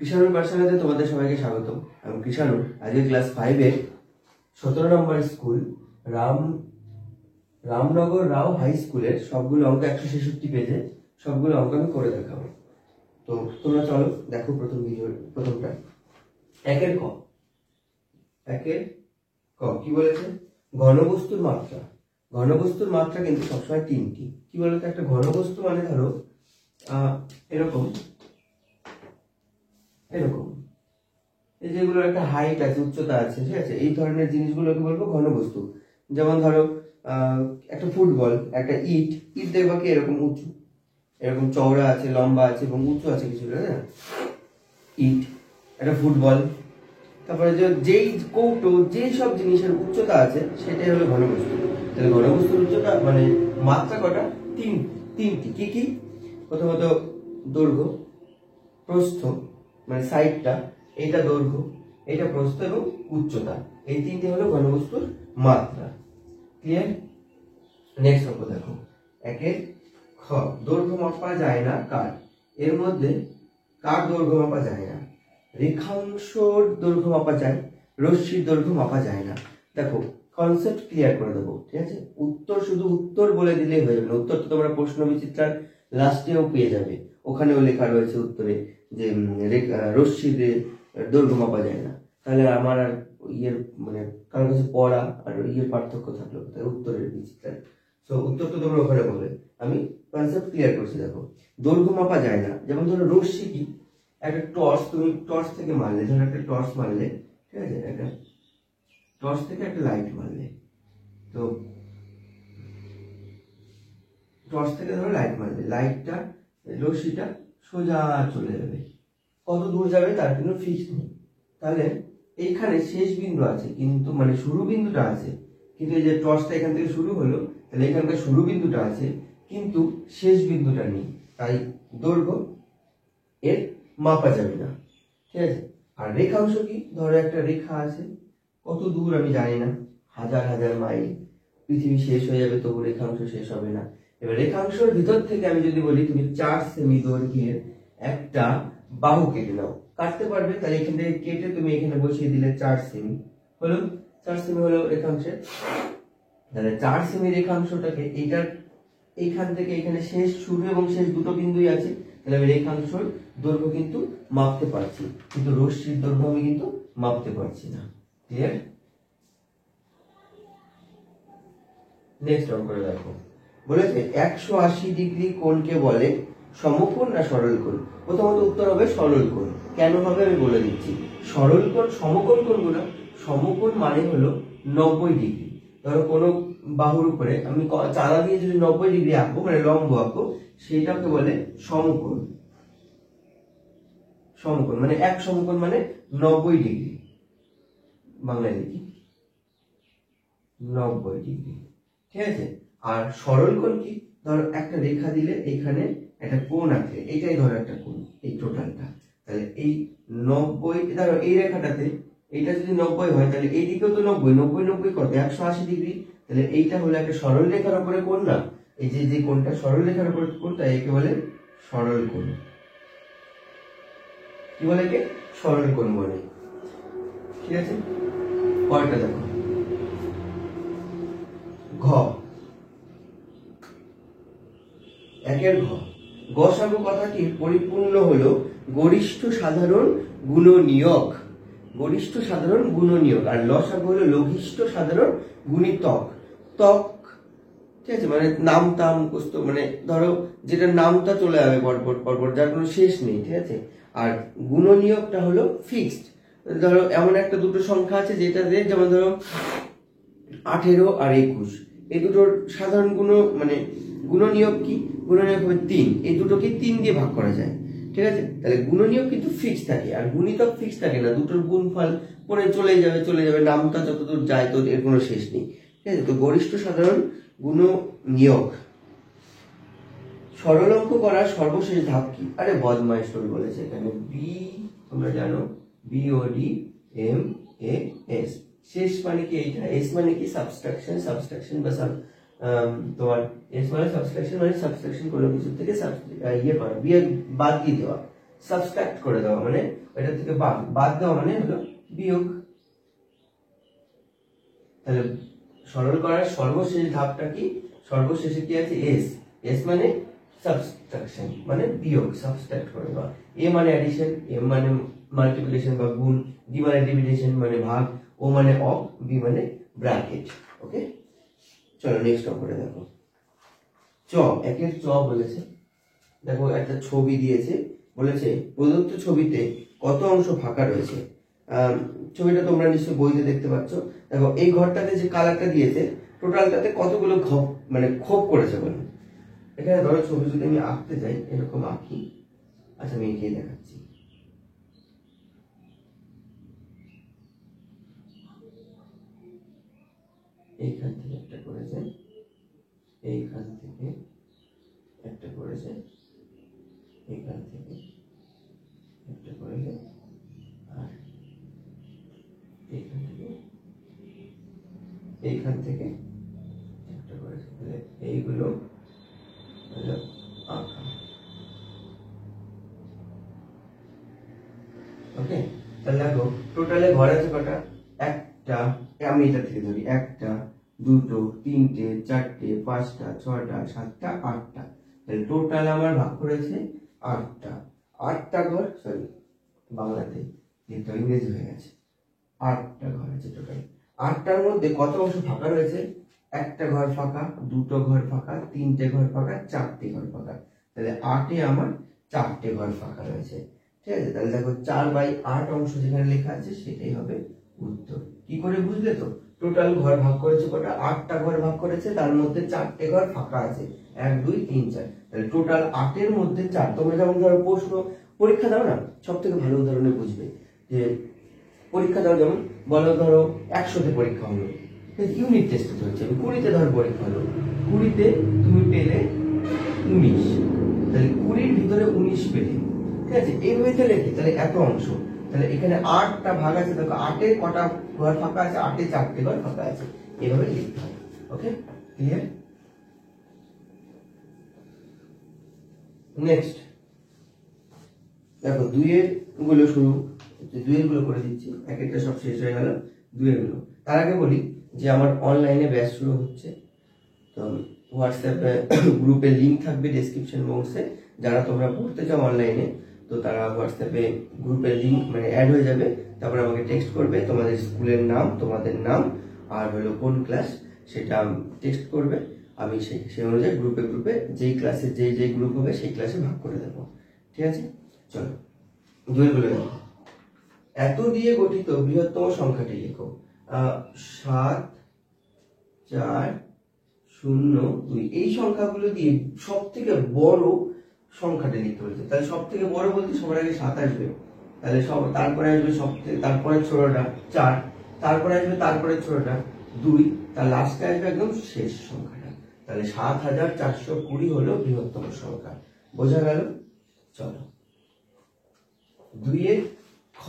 কৃষাণুর পাঠশালাতে তোমাদের সবাইকে স্বাগতম। আমি কৃষাণু। আজকে ক্লাস 5-এর 17 নম্বর স্কুল রামনগর রাও হাই স্কুলের সবগুলো অঙ্ক 166 পেজে সবগুলো অঙ্ক আমি করে দেখাবো। তো তোমরা চলো দেখো প্রথমটা। একের ক কি বলেছে? ঘনবস্তুর মাত্রা। ঘনবস্তুর মাত্রা কিন্তু সবসময় 3টি। কি বলতো? একটা ঘনবস্তু মানে ধরো এরকম এই যেগুলো একটা হাইট আছে, উচ্চতা আছে, ঠিক আছে, এই ধরনের জিনিসগুলোকে বলবো ঘনবস্তু। যেমন ধরো একটা ফুটবল, একটা ইট দেখবা কি এরকম উঁচু, এরকম চওড়া আছে, লম্বা আছে এবং উঁচু আছে কিছুটা, না? ইট একটা ফুটবল। তারপরে যেই কৌটো, যেই সব জিনিসের উচ্চতা আছে সেটাই হলো ঘনবস্তু। তাহলে ঘনবস্তুর উচ্চতা মানে মাত্রা কটা? তিনটি। কি কি? প্রথমত দৈর্ঘ্য, প্রস্থ মানে সাইডটা, এইটা দৈর্ঘ্য, এইটা প্রস্থ এবং উচ্চতা, এই তিনটি হলো ঘনবস্তুর মাত্রা। ক্লিয়ার? নেক্সট অঙ্ক দেখো। একের খ, দৈর্ঘ্য মাপা যায় না কার? এর মধ্যে কার দৈর্ঘ্য মাপা যায় না? রেখাংশের দৈর্ঘ্য মাপা যায়, রশ্মির দৈর্ঘ্য মাপা যায় না। দেখো কনসেপ্ট ক্লিয়ার করে দেবো, ঠিক আছে? উত্তর শুধু উত্তর বলে দিলেই হয়ে যাবে না। উত্তর তো তোমরা প্রশ্ন বিচিত্রার লাস্টেও পেয়ে যাবে, ওখানেও লেখা রয়েছে উত্তরে যে রশ্মির দৈর্ঘ্য মাপা যায় না। তাহলে আমার আর ইয়ের মানে কারোর কাছে পড়া আর ইয়ের পার্থক্য থাকলো উত্তরের বিচিত্রার। তো উত্তর তো তোমরা ওখানে বলবে, আমি কনসেপ্ট ক্লিয়ার করছি। দেখো দৈর্ঘ্য মাপা যায় না, যেমন ধরো রশ্মি কি? একটা টর্চ, তুমি টর্চ থেকে মারলে, ধরো একটা টর্চ মারলে, ঠিক আছে, একটা টর্চ থেকে একটা লাইট মারলে, তো টর্চ থেকে ধরো লাইট মারলে, লাইটটা রশ্মিটা সোজা চলে যাবে। কত দূর যাবে তার কোনো ফিক্স নেই। তাহলে এইখানে শেষ বিন্দু আছে, কিন্তু মানে শুরু বিন্দুটা আছে, কিন্তু এই যে টর্চটা এখান থেকে শুরু হলো, তাহলে এখানকার শুরু বিন্দুটা আছে কিন্তু শেষ বিন্দুটা নেই, তাই দৈর্ঘ্য এর মাপা যাবে না, ঠিক আছে? আর রেখাংশ কি? ধরো একটা রেখা আছে, কত দূর আমি জানি না, হাজার হাজার মাইল, পৃথিবী শেষ হয়ে যাবে তবু রেখাংশ শেষ হবে না। এবার রেখাংশের ভিতর থেকে আমি যদি বলি তুমি 4 সেমি দৈর্ঘ্যের একটা বাহু কেটে নাও, কাটতে পারবে, তাহলে এখান থেকে কেটে তুমি এখানে বসিয়ে দিলে 4 সেমি হলো, 4 সেমি হলো রেখাংশের। তাহলে 4 সেমি রেখাংশটাকে এইটার এইখান থেকে এখানে শেষ, শুরু এবং শেষ দুটো বিন্দুই আছে, তাহলে আমি রেখাংশের দৈর্ঘ্য কিন্তু মাপতে পারছি, কিন্তু রশ্মির দৈর্ঘ্য আমি কিন্তু মাপতে পারছি না। ক্লিয়ার? নেক্সট অঙ্কটা দেখো। বলেছে 180 ডিগ্রি কোণকে বলে সমকোণ না সরল কোণ? প্রথমত উত্তর হবে সরল কোণ। কেন হবে আমি বলে দিচ্ছি। সরল কোণ, সমকোণ কোণগুলো, সমকোণ মানে হলো 90 ডিগ্রি। ধরো কোনো বাহুর উপরে আমি চাঁদা দিয়ে যদি 90 ডিগ্রি আঁকবো, মানে লম্ব আঁকবো, সেইটাকে বলে সমকোণ। সমকোণ মানে এক সমকোণ মানে 90 ডিগ্রি। বাংলায় লিখি 90 ডিগ্রি, ঠিক আছে? আর সরল কোণ কি? ধরো একটা রেখা দিলে এখানে একটা কোণ আছে, এইটাই ধরো একটা কোণ, এই টোটালটা। তাহলে এই 90, ধরো এই রেখাটাতে এইটা যদি 90 হয়, তাহলে এই দিকেও তো 90 কত? 180 ডিগ্রি। তাহলে এইটা হলো একটা সরল রেখার উপরে কোণ না? এই যে কোণটা সরল রেখার উপরে কোণ, তাই একে বলে সরল কোণ। কি বলে? একে সরল কোণ বলে, ঠিক আছে? পরেরটা দেখো। ঘ, একের ঘ, গসাগু কথাটির পরিপূর্ণ হলো গরিষ্ঠ সাধারণ গুণনীয়ক। গরিষ্ঠ সাধারণ গুণনীয়ক। আর লসাগু হলো লঘিষ্ঠ সাধারণ গুণিতক। তক, ঠিক আছে, মানে নামতা মুখস্থ, মানে ধরো যেটা নামতা চলে যাবে পরপর, যার কোনো শেষ নেই, ঠিক আছে? আর গুণনীয়কটা হলো ফিক্সড। ধরো এমন একটা দুটো সংখ্যা আছে যেটা দিয়ে, যেমন ধরো 18 আর 21, এই দুটোর সাধারণ মানে গুণনীয়ক কি? গুণনীয়ক হবে 3। এই দুটোকে 3 দিয়ে ভাগ করা যায়, ঠিক আছে? তাহলে গুণনীয়ক কিন্তু ফিক্স থাকে, আর গুণিতক ফিক্স থাকে না। দুটোর গুণফল পরে চলে যাবে, নামটা যতদূর যায় তো এর কোনো শেষ নেই, ঠিক আছে? তো গরিষ্ঠ সাধারণ গুণনীয়ক। সরল অঙ্ক করার সর্বশেষ ধাপ কি? আরে বদমাইশ করে বলেছে এখানে। বি, তোমরা জানো BODMAS, শেষ মানে কি এইটা, এস মানে কি সাবস্ট্রাকশন বা তোমার এস মানে সাবস্ট্রাকশন, মানে সাবস্ট্রাকশন কোনো কিছু থেকে ইয়ে করা, বাদ দিয়ে দেওয়া, সাবট্রাক্ট করে দেওয়া মানে এটা থেকে বাদ দেওয়া মানে হলো বিয়োগ। তাহলে সরল করার সর্বশেষ ধাপটা কি? সর্বশেষে কি আছে? এস। এস মানে সাবট্রাকশন মানে বিয়োগ, সাবট্রাক্ট করে দেওয়া। এ মানে অ্যাডিশন, এম মানে মাল্টিপ্লিকেশন বা গুণ, ডি মানে ডিভিশন মানে ভাগ, ও মানে অফ, বি মানে ব্র্যাকেট। ওকে, চলো নেক্সট করে দেখো। একের বলেছে, দেখো একটা ছবি দিয়েছে, বলেছে প্রদত্ত ছবিতে কত অংশ ফাঁকা রয়েছে। ছবিটা তোমরা নিশ্চয়ই বইতে দেখতে পাচ্ছ। দেখো এই ঘরটাতে যে কালারটা দিয়েছে টোটালটাতে কতগুলো খোপ করেছে বলে। এখানে ধরো ছবি যদি আমি আঁকতে যাই, এরকম আঁকি, আচ্ছা আমি এঁকে দেখাচ্ছি। এইখান থেকে একটা করেছে, এইখান থেকে একটা করেছে, এইখান থেকে একটা করেছে, আর এইখান থেকে একটা করেছে। এইগুলো হলো আঁকা। ওকে, তাহলে দেখো টোটালে ঘর আছে কটা? একটা, আমি এটা থেকে ধরি, একটা, দুটো, তিনটে, চারটে, পাঁচটা, ছয়টা, সাতটা, আটটা। তাহলে টোটাল আমার ভাগ করেছে আটটা ঘর। সরি, বাংলাতে লিখতে ইংরেজি হয়ে গেছে। আটটা ঘর আছে টোটাল। আটটার মধ্যে কত অংশ ফাঁকা রয়েছে? একটা ঘর ফাঁকা, দুটো ঘর ফাঁকা, তিনটে ঘর ফাঁকা, চারটে ঘর ফাঁকা। তাহলে আটে আমার চারটে ঘর ফাঁকা রয়েছে। ঠিক আছে, তাহলে দেখো 4/8 অংশ যেখানে লেখা আছে সেটাই হবে উত্তর। কি করে বুঝলে তো? টোটাল ঘর ভাগ করেছে কটা? 8টা ঘর ভাগ করেছে, তার মধ্যে 4টে ঘর ফাঁকা আছে, 1 2 3 4। তাহলে টোটাল 8-এর মধ্যে 4। তোমরা যেমন ধরো প্রশ্ন পরীক্ষা দাও না, সব থেকে ভালো উদাহরণে বুঝবে যে পরীক্ষা দাও, যেমন বলো ধরো 100তে পরীক্ষা হলো, ইউনিট টেস্টে হচ্ছে, 20তে ধর পরীক্ষা হলো, 20তে তুমি পেলে 19, তাহলে 20-র ভিতরে 19 পেলে। ঠিক আছে, এইভাবে লেখে, তাহলে এত অংশ। তাহলে এখানে 8টা ভাগ আছে, দেখো 8-এ কটা ঘর ফাঁকা আছে? 8-এ 4টে ঘর ফাঁকা আছে। এইভাবে লিখতে হবে। ওকে, ক্লিয়ার? নেক্সট দেখো 2-এর গুলো শুরু, 2-এর গুলো করে দিচ্ছি, এক একটা সব শেষ হয়ে গেল 2-এর গুলো। তার আগে বলি যে আমার অনলাইনে ব্যাচ শুরু হচ্ছে, তো হোয়াটসঅ্যাপে গ্রুপে লিংক থাকবে ডেসক্রিপশন বক্সে। যারা তোমরা পড়তে চাও অনলাইনে, তো তারা হোয়াটসঅ্যাপে গ্রুপের লিংক অ্যাড হয়ে যাবে, তারপরে আমাকে টেক্সট করবে তোমাদের স্কুলের নাম, তোমাদের নাম আর হলো কোন ক্লাস সেটা টেক্সট করবে। আমি সেই অনুযায়ী গ্রুপে যেই ক্লাসে যেই গ্রুপ হবে সেই ক্লাসে ভাগ করে দেবো। ঠিক আছে, চলো 2-এর গুলো দেখো। এত দিয়ে গঠিত বৃহত্তম সংখ্যাটি লেখো। 7 4 0 2। এই সংখ্যাগুলো দিয়ে সব থেকে বড় সংখ্যাটা লিখতে বলেছে। তাহলে সব থেকে বড় বলতে সবার আগে 7 আসবে, তাহলে তারপরে আসবে তারপরে ছোটটা 4, তারপরে আসবে তারপরে ছোটটা 2, তার লাস্টে আসবে একদম শেষ সংখ্যাটা। তাহলে 7420 হলো বৃহত্তম সংখ্যা। বোঝা গেল? চলো 2-এর খ।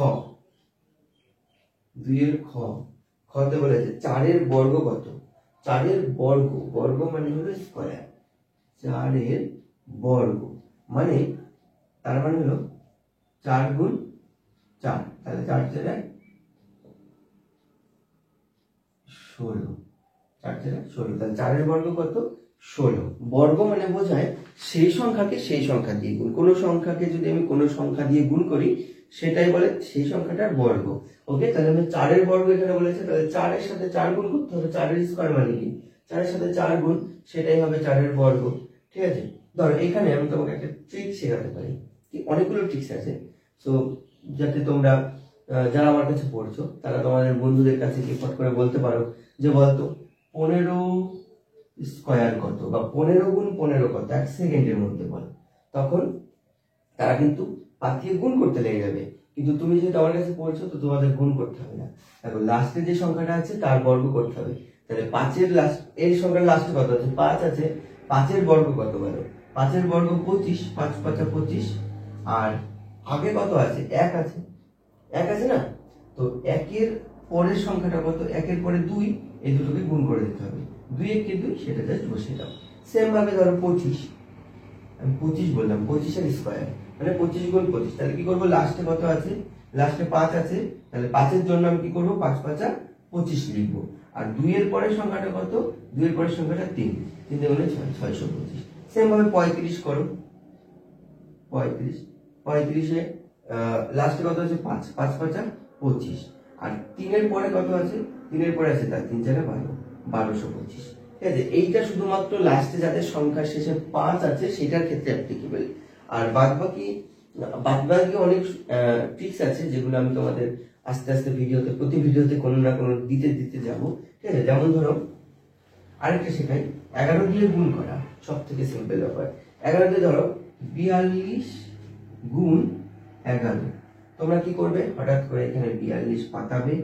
2-এর খতে বলেছে 4-এর বর্গ কত? 4-এর বর্গ মানে হলো স্কয়ার। 4-এর বর্গ মানে তার মানে হলো 4 গুণ 4, তাহলে 4 × 16, 4 × 16, তাহলে 4-এর বর্গ কত? 16। বর্গ মানে বোঝায় সেই সংখ্যাকে সেই সংখ্যা দিয়ে গুণ। কোনো সংখ্যাকে যদি আমি কোনো সংখ্যা দিয়ে গুণ করি সেটাই বলে সেই সংখ্যাটার বর্গ। ওকে, তাহলে আমি 4-এর বর্গ এখানে বলেছে, তাহলে 4-এর সাথে 4 গুণ করতে হবে। 4-এর স্কয়ার মানে কি? 4-এর সাথে 4 গুণ, সেটাই হবে 4-এর বর্গ। ঠিক আছে, ধরো এখানে আমি তোমাকে একটা ট্রিক শেখাতে পারি, অনেকগুলো ট্রিক্স আছে, সো যাতে তোমরা যারা আমার কাছে পড়ছো তারা তোমাদের বন্ধুদের কাছে রিপোর্ট করে বলতে পারো যে বলতো 15 স্কয়ার কত বা 15 গুণ 15 কত, 1 সেকেন্ডের মধ্যে বল। তখন তারা কিন্তু পাতিয়ে গুণ করতে লেগে যাবে, কিন্তু তুমি যেহেতু আমার কাছে পড়ছো তো তোমাদের গুণ করতে হবে না। দেখো লাস্টে যে সংখ্যাটা আছে তার বর্গ করতে হবে। তাহলে 5-এর লাস্ট, এর সংখ্যার লাস্টে কত আছে? 5 আছে, 5-এর বর্গ কত বলো? 5-এর বর্গ 25, 5 5 25, আর আগে কত আছে? 1 আছে, 1 আছে না? তো 1-এর পরের সংখ্যাটা কত? 1-এর পরে 2, এই দুটোকে গুণ করে দিতে হবে। 2 1 কে 2, সেটা জাস্ট বসিয়ে দাও। সেম ভাবে ধরো 25, আমি 25 বললাম, 25-এর স্কয়ার মানে 25 গুণ 25। তাহলে কি করবো, লাস্টে কত আছে, লাস্টে 5 আছে, তাহলে 5-এর জন্য আমি কি করবো, 5 5 25 লিখবো। আর 2 এর পরের সংখ্যাটা কত, 2 এর পরের সংখ্যাটা 3, 3 × 6 625। সেম ভাবে 35 করো, 35 এ লাস্টে কত আছে, 5 5 5 25। আর 3 এর পরে কত আছে, 3 এর পরে আছে তার 3 4 12, 1225। ঠিক আছে, এইটা শুধুমাত্র লাস্টে যাদের সংখ্যার শেষে 5 আছে সেটার ক্ষেত্রে অ্যাপ্লিকেবল। আর বাদবাকি অনেক ট্রিক্স আছে যেগুলো আমি তোমাদের আস্তে আস্তে ভিডিওতে, প্রতি ভিডিওতে কোনো না কোনো দিতে যাব। ঠিক আছে, যেমন ধরো আরেকটা শেখাই, 11 দিয়ে গুণ করা, সব থেকে সিম্পল ব্যাপার। 11 দিয়ে ধরো 42 গুণ 11, তোমরা কি করবে, হঠাৎ করে এখানে 42 পাতাবে,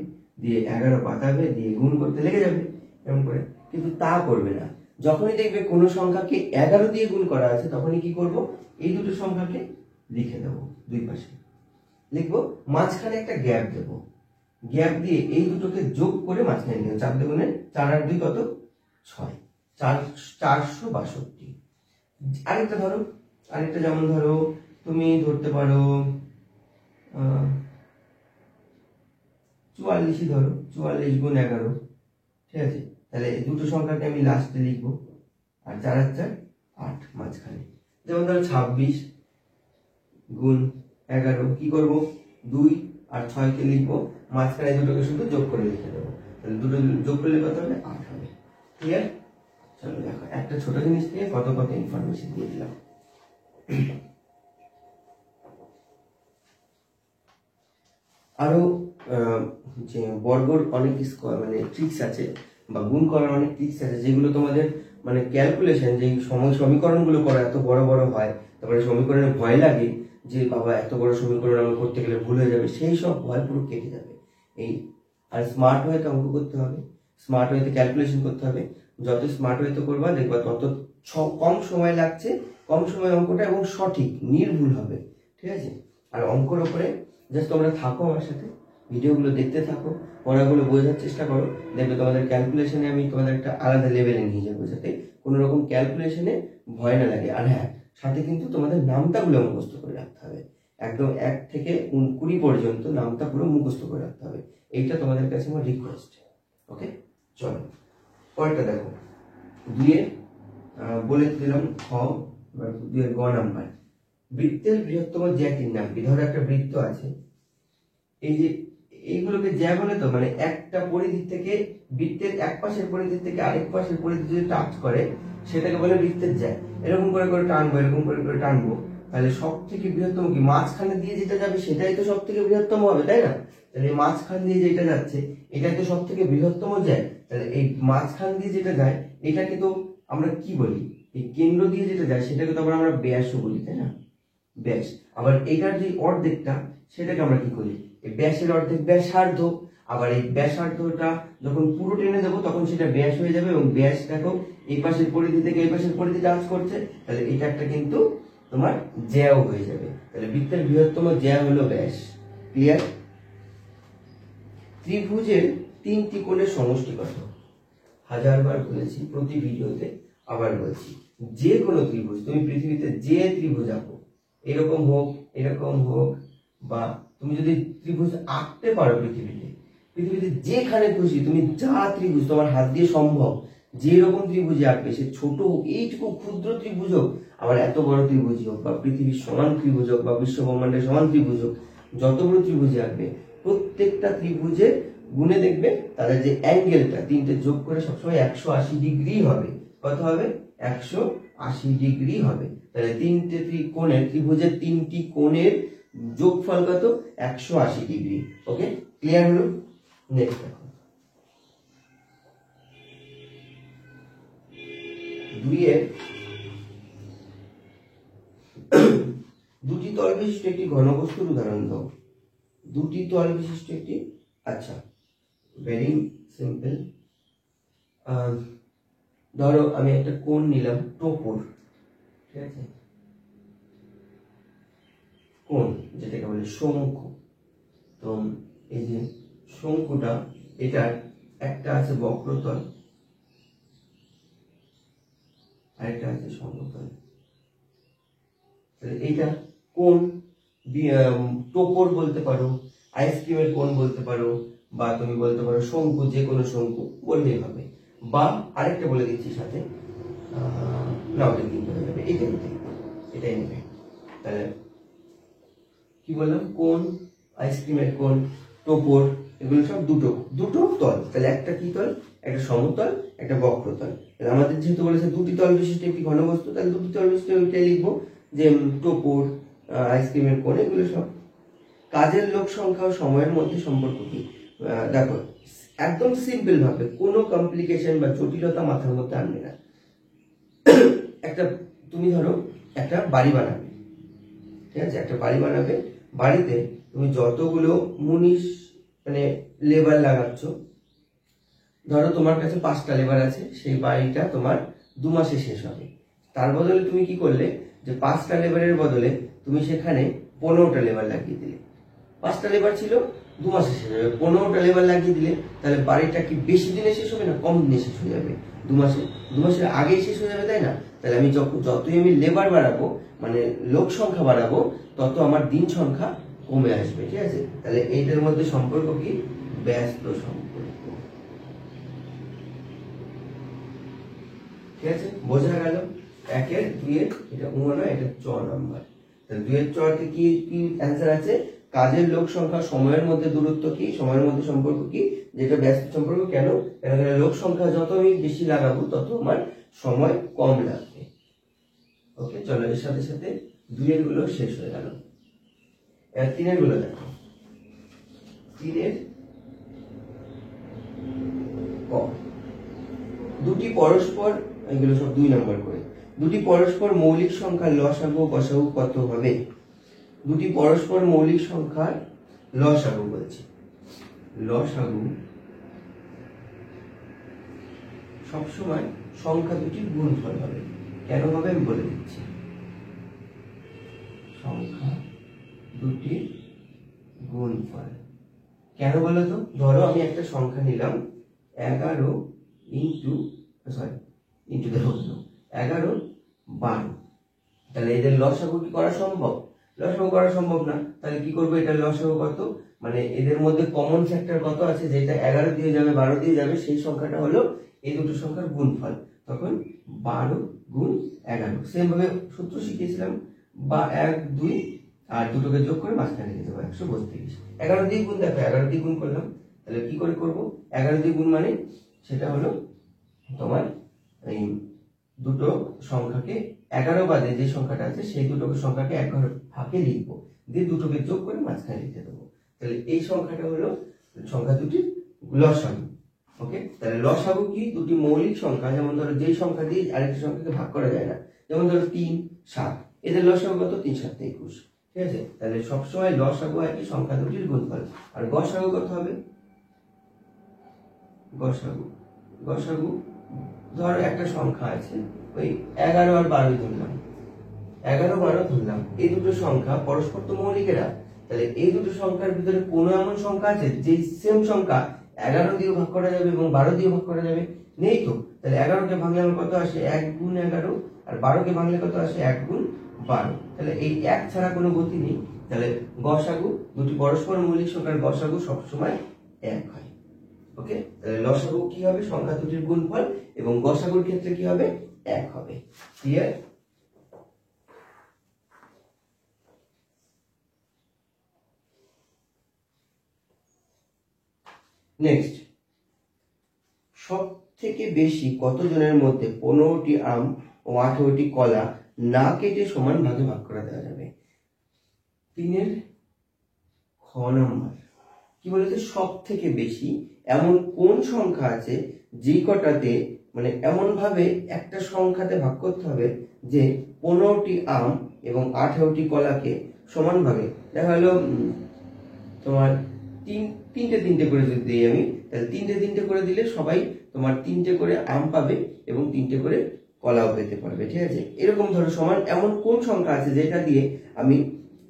দিয়ে 11 পাতাবে, দিয়ে গুণ করতে লেগে যাবে এরকম করে, কিন্তু তা করবে না। যখনই দেখবে কোনো সংখ্যাকে 11 দিয়ে গুণ করা আছে, তখনই কি করব, এই দুটো সংখ্যাকে লিখে দেবো, দুই পাশে লিখবো, মাঝখানে একটা গ্যাপ দেব, গ্যাপ দিয়ে এই দুটোকে যোগ করে মাঝখানে লিখবো। 4 দুগুণে 4 আর 2 কত, 6, 462। আরেকটা ধরো, আরেকটা যেমন ধরো তুমি ধরতে পারো 44 ধরো, 44 গুণ 11। ঠিক আছে, তাহলে এই দুটো সংখ্যাকে আমি লাস্টে লিখবো, আর 4 আর 4 8 মাঝখানে। যেমন ধরো 26 গুণ 11, কি করব, 2 আর 6 কে লিখবো, মাঝখানে দুটোকে শুধু যোগ করে লিখে দেবো, তাহলে দুটো যোগ করলে কত হবে, 8 হবে। ক্লিয়ার? চলো দেখো, একটা ছোট জিনিস নিয়ে কত কত ইনফরমেশন দিয়ে দিলাম। আরো যে বর্গর অনেক মানে ট্রিক্স আছে, বা গুণ করার অনেক ট্রিক্স আছে, যেগুলো তোমাদের মানে ক্যালকুলেশন, যে সমীকরণগুলো করা এত বড় বড় হয়, তারপরে সমীকরণে ভয় লাগে যে বাবা এত বড় সমীকরণ আমার করতে গেলে ভুল হয়ে যাবে, সেই সব ভয় পুরো কেটে যাবে। এই আর স্মার্ট ওয়েতে অঙ্ক করতে হবে, স্মার্ট ওয়েতে ক্যালকুলেশন করতে হবে। যত স্মার্ট ওয়েতে করবা দেখবা তত কম সময় লাগছে, কম সময় অঙ্কটা, এবং সঠিক, নির্ভুল হবে। ঠিক আছে, আর অঙ্কর উপরে জাস্ট তোমরা থাকো, আমার সাথে ভিডিওগুলো দেখতে থাকো, পড়াগুলো বোঝার চেষ্টা করো, দেখবে তোমাদের ক্যালকুলেশনে আমি তোমাদের একটা আলাদা লেভেলে নিয়ে যাবো, যাতে কোনো রকম ক্যালকুলেশনে ভয় না লাগে। আর হ্যাঁ, সাথে কিন্তু তোমাদের নামতাগুলো মুখস্থ করে রাখতে হবে, একদম 1 থেকে 20 পর্যন্ত নামতা পুরো মুখস্থ করে রাখতে হবে। এইটা তোমাদের কাছে আমার রিকোয়েস্ট। ওকে, চলো পরেরটা দেখো। 2 বলে দিলাম খ, 2 গ নাম্বার, বৃত্তের বৃহত্তম জ্যাটির নাম কি। ধরো একটা বৃত্ত আছে, এই যে এইগুলোকে জ্যা বলে, তো মানে একটা পরিধি থেকে, বৃত্তের এক পাশের পরিধি থেকে আরেক পাশের পরিধি যদি টাচ করে, সেটাকে বলে বৃত্তের জ্যা। এরকম করে করে টানবো, এরকম করে করে টানবো, তাহলে সব থেকে বৃহত্তম কি, মাঝখানে দিয়ে যেটা যাবে সেটাই তো সব থেকে বৃহত্তম হবে, তাই না? তাহলে মাঝখান দিয়ে যেটা যাচ্ছে এটাই তো সব থেকে বৃহত্তম জ্যা। তাহলে এই মাঝখান দিয়ে যেটা যায় এটাকে তো আমরা কি বলি, এই কেন্দ্র দিয়ে যেটা যায় সেটাকে তো আবার আমরা ব্যাসও বলি, তাই না, ব্যাস। আবার এটার যে অর্ধেকটা সেটাকে আমরা কি করি, এই ব্যাসের অর্ধেক ব্যাসার্ধ। আবার এই ব্যাসার্ধটা যখন পুরো টেনে দেবো তখন সেটা ব্যাস হয়ে যাবে, এবং ব্যাস দেখো এই পাশের পরিধি থেকে এই পাশের পরিধি টাচ করছে, তাহলে এটা একটা কিন্তু তোমার জ্যাও হয়ে যাবে। তাহলে বৃত্তের বৃহত্তম জ্যা হলো ব্যাস। ক্লিয়ার? ত্রিভুজের 3টি কোণের সমষ্টি কত? 1000 বার বলেছি প্রতি ভিডিওতে, আবার বলছি, যে কোনো ত্রিভুজ, তুমি পৃথিবীতে যে ত্রিভুজ আঁকো, এরকম হোক, এরকম হোক, বা তুমি যদি ত্রিভুজ আঁকতে পারো পৃথিবীতে যেখানে খুশি, তুমি যা ত্রিভুজ তোমার হাত দিয়ে সম্ভব, যে রকম ত্রিভুজে আঁকবে, সে ছোট হোক, এইটুকু ক্ষুদ্র ত্রিভুজ হোক, আবার এত বড় ত্রিভুজ হোক, বা পৃথিবীর সমান ত্রিভুজ হোক, বা বিশ্ব ব্রহ্মাণ্ডের সমান ত্রিভুজ হোক, যত বড় ত্রিভুজে আঁকবে, প্রত্যেকটা ত্রিভুজে গুণে দেখবে তাদের যে অ্যাঙ্গেলটা, তিনটে যোগ করে সবসময় 180 ডিগ্রি হবে। কত হবে? 180 ডিগ্রি হবে। তাহলে তিনটে ত্রিকোণের, ত্রিভুজের 3টি কোণের যোগফল কত? 180 ডিগ্রি। ওকে, ক্লিয়ার হলো? নেক্সট দেখো, 2 দুটি তল বিশিষ্ট একটি ঘনবস্তুর উদাহরণ দাও। দুটি তল বিশিষ্ট একটি, আচ্ছা ভেরি সিম্পল। ধরো আমি একটা কোণ নিলাম, টোপর, ঠিক আছে, কোণ যেটাকে বলে শঙ্কু। তো এই যে শঙ্কুটা, এটার একটা আছে বক্রতল, আরেকটা আছে সমতল। তাহলে এইটা কোন, টোপর বলতে পারো, আইসক্রিমের কোন বলতে পারো, বা তুমি বলতে পারো শঙ্কু, যে কোনো শঙ্কু বললেই হবে। বা আরেকটা বলে দিচ্ছি সাথে, না ওটা কিন্তু হয়ে যাবে, এটাই নেবে। তাহলে কি বললাম, কোন, আইসক্রিমের কোন, টোপর, এগুলো সব দুটো দুটো তল। তাহলে একটা কি তল, একটা সমতল, একটা বক্রতল। তাহলে আমাদের যেহেতু বলেছে দুটি তল বিশিষ্ট একটি ঘনবস্তু, তাহলে দুটি তল বিশিষ্ট ওইটাই লিখবো, যে টোপর, আইসক্রিমের কোন, এগুলো সব। কাজের লোক সংখ্যা ও সময়ের মধ্যে সম্পর্ক কি? দেখো, একদম সিম্পল ভাবে, কোনো কমপ্লিকেশন বা জটিলতা মাথার মধ্যে আনবে না। একটা, তুমি ধরো একটা বাড়ি বানাবে, ঠিক আছে, একটা বাড়ি বানাবে, বাড়িতে তুমি যতগুলো মুনিশ মানে লেবার লাগাচ্ছ, ধরো তোমার কাছে 5টা লেবার আছে, সেই বাড়িটা তোমার 2 মাসে শেষ হবে। তার বদলে তুমি কি করলে, যে 5টা লেবারের বদলে তুমি সেখানে 15টা লেবার লাগিয়ে দিলে। 5টা লেবার ছিল, 2 মাসে শেষ হবে, 15টা লেবার লাগিয়ে দিলে, তাহলে বাড়িটা কি বেশি দিনে শেষ হবে না কম দিনে শেষ হয়ে যাবে? 2 মাসে, 2 মাসের আগেই শেষ হয়ে যাবে, তাই না? তাহলে আমি যতই আমি লেবার বাড়াবো, মানে লোক সংখ্যা বাড়াবো, তত আমার দিন সংখ্যা কমে আসবে, ঠিক আছে? তাহলে এইটার মধ্যে সম্পর্ক কি? ব্যস্ত সম্পর্ক, ঠিক আছে? বোঝা গেল? 1-এর 2-এর, এটা না, এটা চ নাম্বার। তাহলে 2-এর চতে কি কি অ্যান্সার আছে? কাজের লোক সংখ্যা সময়ের মধ্যে দূরত্ব কি, সময়ের মধ্যে সম্পর্ক কি, যেটা ব্যস্ত সম্পর্ক। কেন? কেন লোক সংখ্যা যত আমি বেশি লাগাবো, তত আমার সময় কম লাগবে। ওকে, চলো, এর সাথে সাথে 2-এর গুলো শেষ হয়ে গেল। এর 3-এর গুলো দেখো। 3-এর ক, দুটি পরস্পর, এগুলো সব 2 নম্বর করে, দুটি পরস্পর মৌলিক সংখ্যার লসাগু গসাগু কত হবে? দুটি পরস্পর মৌলিক সংখ্যার লসাগু বলছি, লসাগু সবসময় সংখ্যা দুটির গুণফল হবে। কেন হবে আমি বলে দিচ্ছি। সংখ্যা দুটির গুণফল কেন বলো তো? ধরো আমি একটা সংখ্যা নিলাম 11 ইন্টু 11 12, তাহলে এদের লসাগু কি করা সম্ভব? লসাগু করা সম্ভব না। তাহলে কি করবো, এটা লসাগু কত, মানে এদের মধ্যে কমন ফ্যাক্টর কত আছে, যেটা 11 দিয়ে যাবে 12 দিয়ে যাবে, সেই সংখ্যাটা হলো এই দুটো সংখ্যার গুণফল। তখন 12 গুণ 11, সেম ভাবে সূত্র শিখিয়েছিলাম, বা 1 2 আর দুটোকে যোগ করে মাঝখানে দিতে হবে 132। 11 দিয়ে গুণ, দেখো 11 দিয়ে গুণ করলাম, তাহলে কি করে করব? 11 দিয়ে গুণ মানে সেটা হলো তোমার এই দুটো সংখ্যাকে 11 বাদে যে সংখ্যাটা আছে সেই দুটো সংখ্যাকে 1 ঘর ভাগে লিখবো, দিয়ে দুটোকে যোগ করে মাঝখানে লিখে দেবো। তাহলে এই সংখ্যাটা হলো সংখ্যা দুটির লসাগু। ওকে, তাহলে লসাগু কি? দুটি মৌলিক সংখ্যা, যেমন ধরো যেই সংখ্যা দিয়ে আরেকটি সংখ্যাকে ভাগ করা যায় না, যেমন ধরো 3 7, এদের লসাগু কত? 3 7 21, ঠিক আছে? তাহলে সবসময় লসাগু একই সংখ্যা দুটির গুণফল। আর গসাগু কত হবে? গসাগু ধরো একটা সংখ্যা আছে, ওই 11 আর 12 ধরলাম, 11 12 ধরলাম, এই দুটো সংখ্যা পরস্পর তো মৌলিকেরা। তাহলে এই দুটো সংখ্যার ভিতরে কোনো এমন সংখ্যা আছে যে সেম সংখ্যা 11 দিয়ে ভাগ করা যাবে এবং 12 দিয়ে ভাগ করা যাবে? নেই তো। তাহলে 11 কে ভাঙলে আমার কত আসে? 1 গুণ 11, আর 12 কে ভাঙলে কত আসে? 1 গুণ 12। তাহলে এই 1 ছাড়া কোনো গতি নেই। তাহলে গসাগু, দুটি পরস্পর মৌলিক সংখ্যার গসাগু সবসময় 1 হয়। ওকে, তাহলে লসাগু কি হবে? সংখ্যা দুটির গুণফল, এবং গসাগুর ক্ষেত্রে কি হবে? 1 হবে। ক্লিয়ার? নেক্সট, সব থেকে বেশি কতজনের মধ্যে 15টি আম ও 18টি কলা না কেটে সমান ভাগে ভাগ করা দেওয়া যাবে? 3-এর খ নম্বর কি বলেছে? সব থেকে বেশি এমন কোন সংখ্যা আছে যে কটাতে, মানে এমন ভাবে একটা সংখ্যাতে ভাগ করতে হবে যে 15টি আম এবং 18টি কলাকে সমান ভাগে, দেখা হলো তোমার তিনটে করে যদি দিই আমি, তাহলে তিনটে করে দিলে সবাই তোমার 3টে করে আম পাবে এবং 3টে করে কলাও পেতে পারবে, ঠিক আছে? এরকম ধরো সমান এমন কোন সংখ্যা আছে যেটা দিয়ে আমি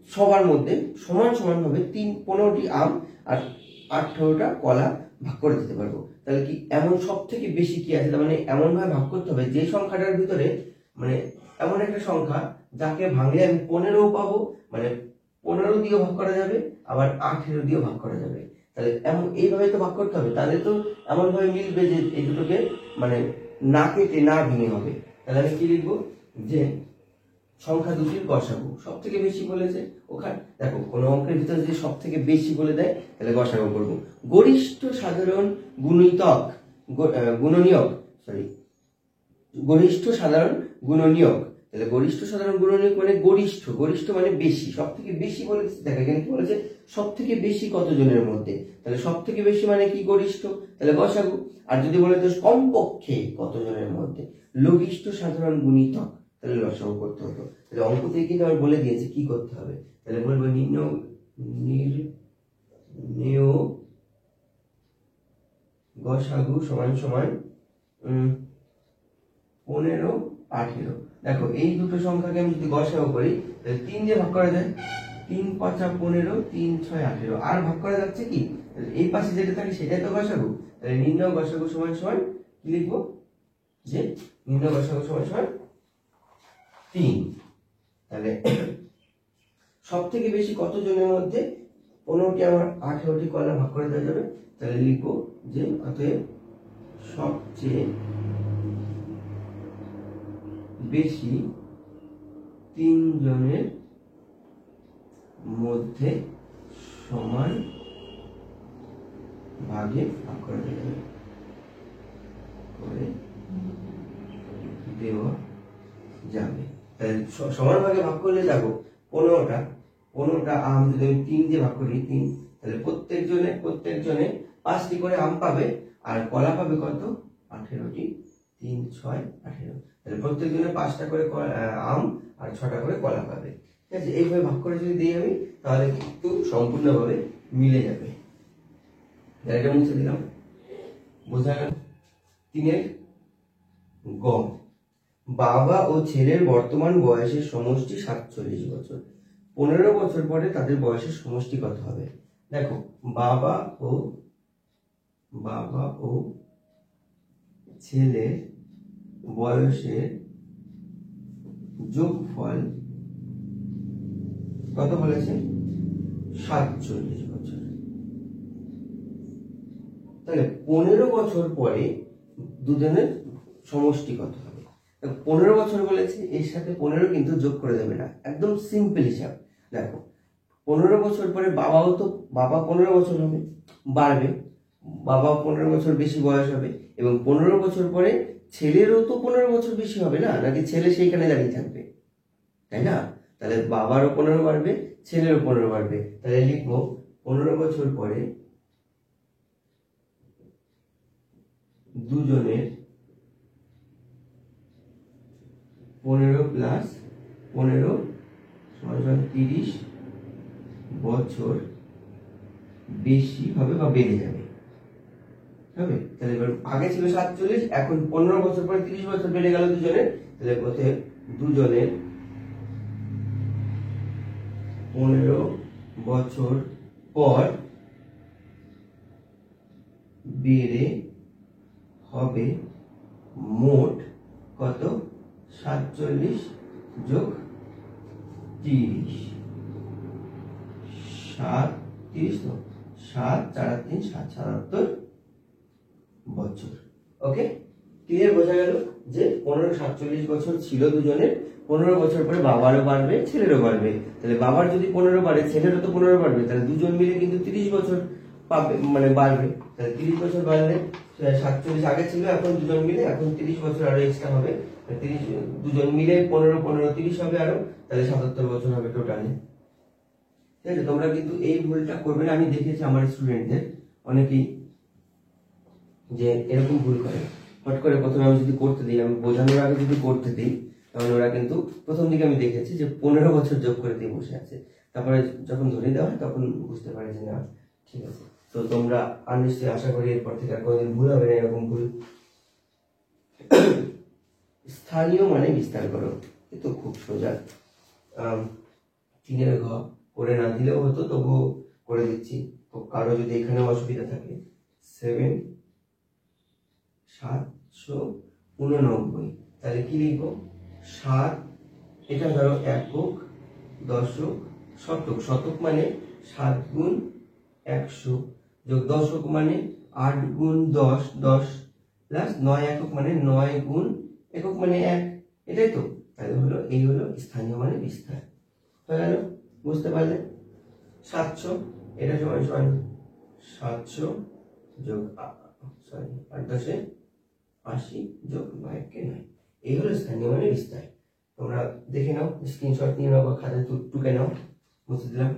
সবার মধ্যে সমান ভাবে 15টি আম আর 18টা কলা ভাগ করে দিতে পারবো। তাহলে কি এমন সব থেকে বেশি কি আছে? তার মানে এমন ভাবে ভাগ করতে হবে যে সংখ্যাটার ভিতরে, মানে এমন একটা সংখ্যা যাকে ভাঙলে আমি 15 পাবো, মানে 15 দিয়ে ভাগ করা যাবে, আবার 18 দিয়ে ভাগ করা যাবে। তাহলে এমন এইভাবে তো ভাগ করতে হবে, তাহলে তো এমন ভাবে মিলবে যে এই দুটোকে মানে না কেটে না ভেঙে হবে। তাহলে আমি কি লিখবো, যে সংখ্যা দুটির গসাগু সব থেকে বেশি বলেছে ওখানে, দেখো কোনো অঙ্কের ভিতরে যদি সব থেকে বেশি বলে দেয় তাহলে গসাগু করবো। গরিষ্ঠ সাধারণ গুণিতক গুণনীয়ক, সরি গরিষ্ঠ সাধারণ গুণনীয়ক। তাহলে গরিষ্ঠ সাধারণ গুণনীয়ক মানে গরিষ্ঠ, গরিষ্ঠ মানে বেশি, সব থেকে বেশি বলেছে। দেখো এখানে কি বলেছে, সব থেকে বেশি কতজনের মধ্যে, তাহলে সব থেকে বেশি মানে কি গরিষ্ঠ, তাহলে গসাগু। আর যদি বলে তো কমপক্ষে কতজনের মধ্যে, লঘিষ্ঠ সাধারণ গুণিতক, তাহলে লসাগু করতে হতো। তাহলে অঙ্ক থেকে কিন্তু আমার বলে দিয়েছে কি করতে হবে। তাহলে বলবো নির্ণেয় গসাগু সমান সমান 15 18। দেখো এই দুটো সংখ্যাকে আমি যদি গসাগু করি তাহলে 3 দিয়ে ভাগ করা যায়, 3 5 15, 3 6 18, আর ভাগ করা যাচ্ছে কি, এই পাশে যেটা থাকে সেটাই তো গসাগু। তাহলে নির্ণয় গসাগু সমান সমান কি লিখবো, যে নির্ণয় গসাগু সমান সমান 3। তাহলে সব থেকে বেশি কতজনের মধ্যে, 15টি আমার 18টি কলা ভাগ করে দেওয়া যাবে। তাহলে লিখবো যে অতএব সবচেয়ে বেশি 3 জনের মধ্যে সমান ভাগে ভাগ করে দেওয়া যাবে। তাহলে সমান ভাগে ভাগ করলে যাবো 15টা আম যদি আমি 3 দিয়ে ভাগ করি 3, তাহলে প্রত্যেকজনে 5টি করে আম পাবে, আর কলা পাবে কত, 18টি, 3 6 18। তাহলে প্রত্যেকজনে 5টা করে আম আর 6টা করে কলা পাবে। ঠিক আছে, এইভাবে ভাগ করে যদি দিই আমি, তাহলে কিন্তু সম্পূর্ণভাবে মিলে যাবে। এটা মুছে দিলাম, বোঝা গেল। 3 গ, বাবা ও ছেলের বর্তমান বয়সের সমষ্টি 47 বছর। 15 বছর পরে তাদের বয়সের সমষ্টি কত হবে। দেখো বাবা ও ছেলের বয়সের যোগফল কত বলেছে, 47 বছর। তাহলে 15 বছর পরে দুজনের সমষ্টি কত হবে। 15 বছর বলেছে, এর সাথে 15 কিন্তু যোগ করে দেবে না, একদম সিম্পল হিসাব। দেখো 15 বছর পরে বাবা 15 বছর হবে, বাড়বে, বাবা 15 বছর বেশি বয়স হবে, এবং 15 বছর পরে ছেলেরও তো 15 বছর বেশি হবে না, নাকি ছেলে সেইখানে দাঁড়িয়ে থাকবে, তাই না। তাহলে বাবারও 15 বাড়বে, ছেলেরও 15 বাড়বে। তাহলে লিখবো 15 বছর পরে দুজনের 15 প্লাস 15 সমান 30 বছর বেশি হবে বা বেড়ে যাবে। হবে, তাহলে এবার আগে ছিল 47, এখন 15 বছর পরে 30 বছর বেড়ে গেল দুজনের। তাহলে অতএব দুজনের 15 বছর পর বেড়ে হবে মোট কত, 47 যোগ 30, 30 তো 7 4 3 7 77 বছর। ওকে, ক্লিয়ার, বোঝা গেল যে 15 47 বছর ছিল দুজনের, 15 বছর পরে বাবারও বাড়বে, ছেলেরও বাড়বে। তাহলে বাবার যদি 15 বাড়ে, ছেলেরও তো 15 বাড়বে, তাহলে দুজন মিলে কিন্তু 30 বছর পাবে, মানে বাড়বে। তাহলে 30 বছর বাড়লে 47 আগে ছিল, এখন দুজন মিলে এখন 30 বছর আরো এক্সট্রা হবে। 30 দুজন মিলে 15 15 30 হবে আরো, তাহলে 77 বছর হবে টোটালি। ঠিক আছে, তোমরা কিন্তু এই ভুলটা করবে না। আমি দেখেছি আমার স্টুডেন্টদের অনেকেই যে এরকম ভুল করে, হট করে প্রথমে আমি যদি করতে দিই, আমি বোঝানোর আগে যদি করতে দিই, তাহলে ওরা কিন্তু প্রথম দিকে আমি দেখেছি যে 15 বছর যোগ করে দিয়ে বসে আছে, তারপরে যখন ধরে দেওয়া হয় তখন বুঝতে পারে যে না ঠিক আছে। তো তোমরা নিশ্চয়ই আশা করি এরপর থেকে আর কোনোদিন ভুল হবে না এরকম ভুল। স্থানীয় মানে বিস্তার করো, কিন্তু খুব সোজা। 3 ঘ করে না দিলেও হতো, তবুও করে দিচ্ছি। কারো যদি এখানে অসুবিধা থাকে, 7 789, তাহলে কি লিখবো, 7 এটা ধরো একক, দশক, শতক। শতক মানে 7 গুণ 100 যোগ দশক মানে 8 গুণ 10, 10 প্লাস 9 একক মানে 9 গুণ একক মানে 1, এটাই তো। তাহলে হলো এই হলো স্থানীয় মানে বিস্তার। হয়ে গেল, বুঝতে পারলে? 700 এটা সমান সমান 700 যোগ 8 10 80 যোগ 9 কে 9, এই হলো স্থানীয় মানে বিস্তার। তোমরা দেখে নাও, স্ক্রিনশট নিয়ে নাও বা খাতায় টুকে নাও। মুছে দিলাম।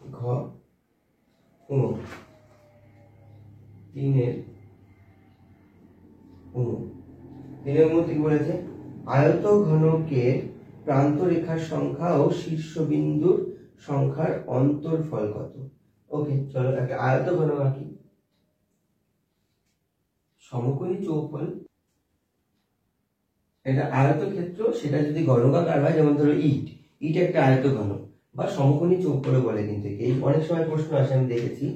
ঘ 3 কি বলেছে? আয়ত ঘনকের প্রান্ত রেখার সংখ্যা ও শীর্ষবিন্দুর সংখ্যার অন্তরফল কত? ওকে, চলো তাকে আয়ত ঘনক আঁকি। সমকোণী চৌফল, এটা আয়তক্ষেত্র, সেটা যদি ঘনকাকার হয়, যেমন ধরো ইট, ইট একটা আয়ত ঘনক বা সমকোণী চৌফল বলে। কিন্তু এই অনেক সময় প্রশ্ন আসে, আমি দেখেছি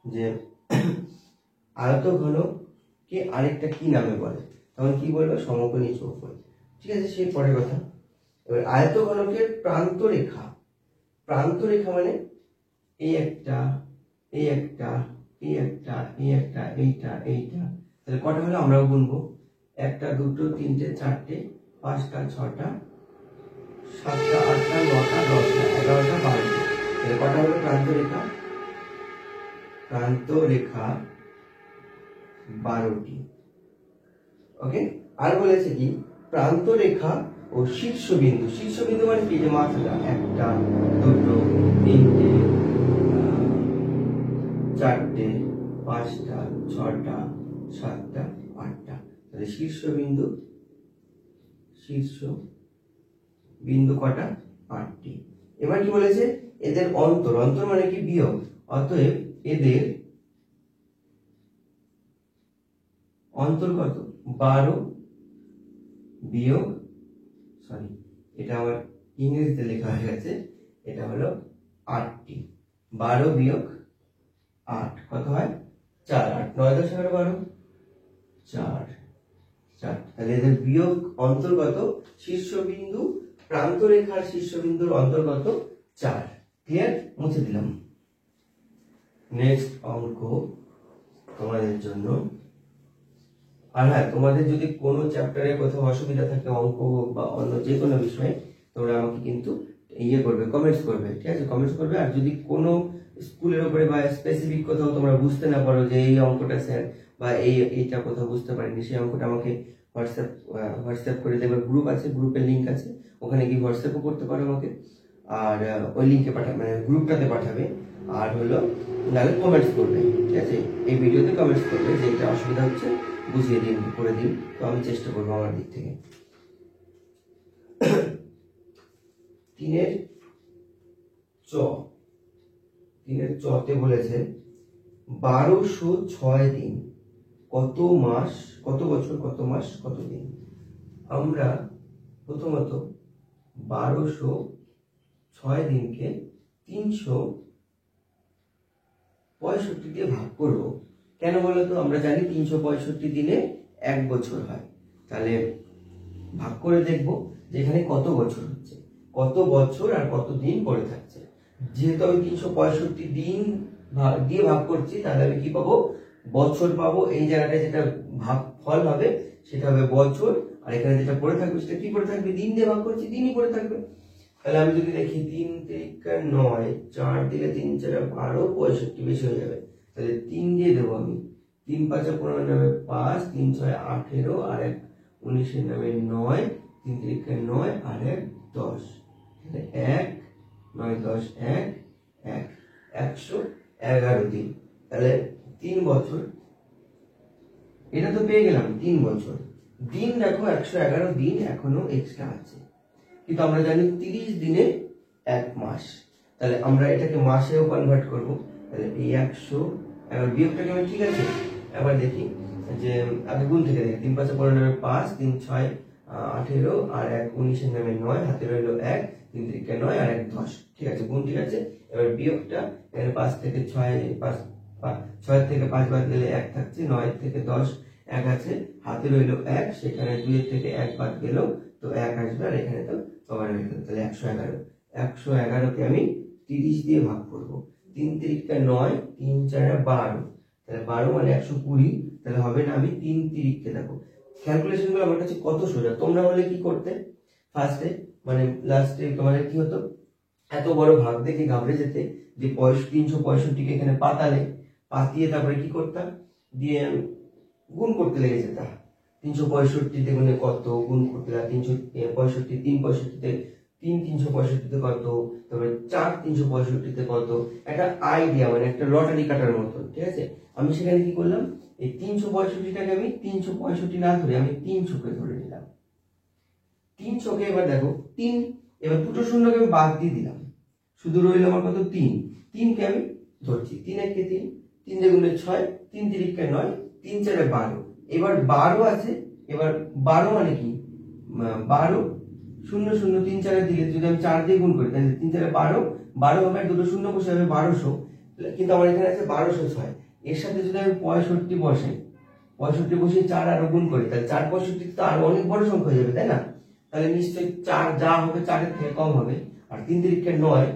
যে আয়ত ঘনককে আরেকটা কি নামে বলে, তখন কি বলবো? সমকোণী চৌফল। ঠিক আছে, সেই পরের কথা। এবার আয়ত ঘনকের প্রান্ত রেখা, প্রান্ত রেখা মানে এই একটা, এই একটা, এই একটা, এই একটা, এইটা, এইটা। তাহলে কটা হলো আমরাও গুনবো। 1 2 3 4 5 6 7 8 9 10 11 12। তাহলে কটা হলো প্রান্ত রেখা? প্রান্ত রেখা 12টি। ওকে, আর বলেছে কি প্রান্ত রেখা ও শীর্ষবিন্দু। শীর্ষবিন্দু মানে কি? যে মাথাটা 1 2 3 4 5 6 7 8। তাহলে শীর্ষবিন্দু, শীর্ষবিন্দু কটা? 8টি। এবার কি বলেছে? এদের অন্তর, অন্তর মানে কি? বিয়োগ। অতএব এদের অন্তর কত? 12 বিয়োগ, সরি এটা আমার ইংরেজিতে লেখা হয়ে গেছে, এটা হলো 8টি। 12 বিয়োগ 8 কত হয়? 4। 8 9 10 11 12, 4 4। তাহলে এদের বিয়োগ অন্তর্গত শীর্ষবিন্দু, প্রান্ত রেখার শীর্ষবিন্দুর অন্তর্গত 4। ক্লিয়ার? মুছে দিলাম। নেক্সট অঙ্ক তোমাদের জন্য। আর হ্যাঁ, তোমাদের যদি কোনো চ্যাপ্টারে কোথাও অসুবিধা থাকে, অঙ্ক হোক বা অন্য যে কোনো বিষয়ে, তোমরা আমাকে কিন্তু করবে, কমেন্টস করবে। ঠিক আছে, কমেন্টস করবে। আর যদি কোনো স্কুলের উপরে বা স্পেসিফিক কোথাও তোমরা বুঝতে না পারো যে এই অঙ্কটা স্যার বা এইটা কোথাও বুঝতে পারিনি, সেই অঙ্কটা আমাকে হোয়াটসঅ্যাপ করে দেবে। গ্রুপ আছে, গ্রুপের লিঙ্ক আছে, ওখানে গিয়ে হোয়াটসঅ্যাপও করতে পারো আমাকে। আর ওই লিঙ্কে পাঠাবে, মানে গ্রুপটাতে পাঠাবে। আর হলো নাহলে কমেন্টস করবে। ঠিক আছে, এই ভিডিওতে কমেন্টস করবে যে এটা অসুবিধা হচ্ছে, বুঝিয়ে দিন, করে দিন। তো আমি চেষ্টা করবো আমার দিক থেকে। 3 চতে বলেছে 1206 দিন কত মাস, কত বছর, কত মাস, কত দিন। আমরা প্রথমত 1206 দিনকে 365 দিয়ে ভাগ করব। কেন বলতো? আমরা জানি 365 দিনে 1 বছর হয়। তাহলে ভাগ করে দেখব যে এখানে কত বছর হচ্ছে, কত বছর আর কত দিন পড়ে থাকছে। যেহেতু আমি 365 দিন দিয়ে ভাগ করছি, তাহলে আমি কি পাবো? বছর পাবো। এই জায়গাটায় যেটা ভাগ ফল হবে সেটা হবে বছর, আর এখানে যেটা পড়ে থাকবে সেটা কি পড়ে থাকবে? দিন দিয়ে ভাগ করছি, দিনই পড়ে থাকবে। তাহলে আমি যদি দেখি 3 3 9, 4 দিলে 3 4 12, 65 বেশি হয়ে যাবে। তাহলে 3 দিয়ে দেবো আমি। 3 5 15 নামে 5, 3 6 18 আর 1 19 নামে 9, 3 3 9 আর 1 10। 1 9 10 1 1 111 দিন। তাহলে 3 বছর, এটা তো পেয়ে গেলাম 3 বছর। দিন দেখো 111 দিন এখনো এক্সট্রা আছে, কিন্তু আমরা জানি 30 দিনে 1 মাস। তাহলে আমরা এটাকে মাসেও কনভার্ট করব। তাহলে এই 100 এবার বিয়োগটাকে আমি, ঠিক আছে, এবার দেখি যে আগে গুণ থেকে দেখি। 3 5 15 নামে 5, 3 6 18 আর 1 19 নামে 9, হাতে রইল 1, 3 3 9 আর 1 10। ঠিক আছে, গুণ ঠিক আছে। এবার বিয়োগটা, এখানে 5 থেকে 6 থেকে 5 বাদ গেলে 1 থাকছে, 9 থেকে 10 এক আছে, হাতে রইলো 1, সেখানে 2 এর থেকে 1 বাদ গেল, তো 1 আসবে, আর এখানে তো কভার হয়ে গেল, তাহলে 111। 111কে আমি 30 দিয়ে ভাগ করব। 3 তিরিকটা 9, 3 4 12, তাহলে 12 মানে 120, তাহলে হবে না, আমি 3 তিরিককে দেখো ক্যালকুলেশন গুলো আমার কাছে কত সোজা। তোমরা হলে কি করতে, ফার্স্টে মানে লাস্টে তোমাদের কি হতো, এত বড় ভাগ দেখে ঘাবড়ে যেতে, যে 365কে এখানে পাতিয়ে তারপরে কি করতাম, দিয়ে গুণ করতে লেগে যেতাম। 365 গুণে কত, গুণ করতে লাগে 365, 365-তে 365 কত, তারপরে 4 365 কত, একটা আইডিয়া মানে একটা লটারি কাটার মতো, ঠিক আছে। আমি সেখানে কি করলাম, এই 365টাকে আমি 365 না ধরে আমি 300কে ধরে নিলাম। 300কে এবার দেখো 3, এবার দুটো শূন্যকে আমি বাদ দিয়ে দিলাম, শুধু রইল আমার কত 3। 3কে আমি ধরছি, 3 1 3, 3 গুণে 6, 3 তিরিকে 9, 3 4 12, এবার 12 আছে। এবার 12 মানে কি, 12 0 0 3 4 দিলে যদি আমি 4 দিয়ে গুণ করি তাহলে 3 4 12, 12 হবে, দুটো শূন্য বসে যাবে 1200, কিন্তু আমার এখানে আছে 1206। এর সাথে যদি আমি 65 বসাই, 65 বসে 4 আরো গুণ করি, তাহলে 4 65 তো আরো অনেক বড় সংখ্যা হয়ে যাবে, তাই না। তাহলে নিশ্চয়ই 4 যা হবে 4 এর থেকে কম হবে। আর 3 তিরিকে 9,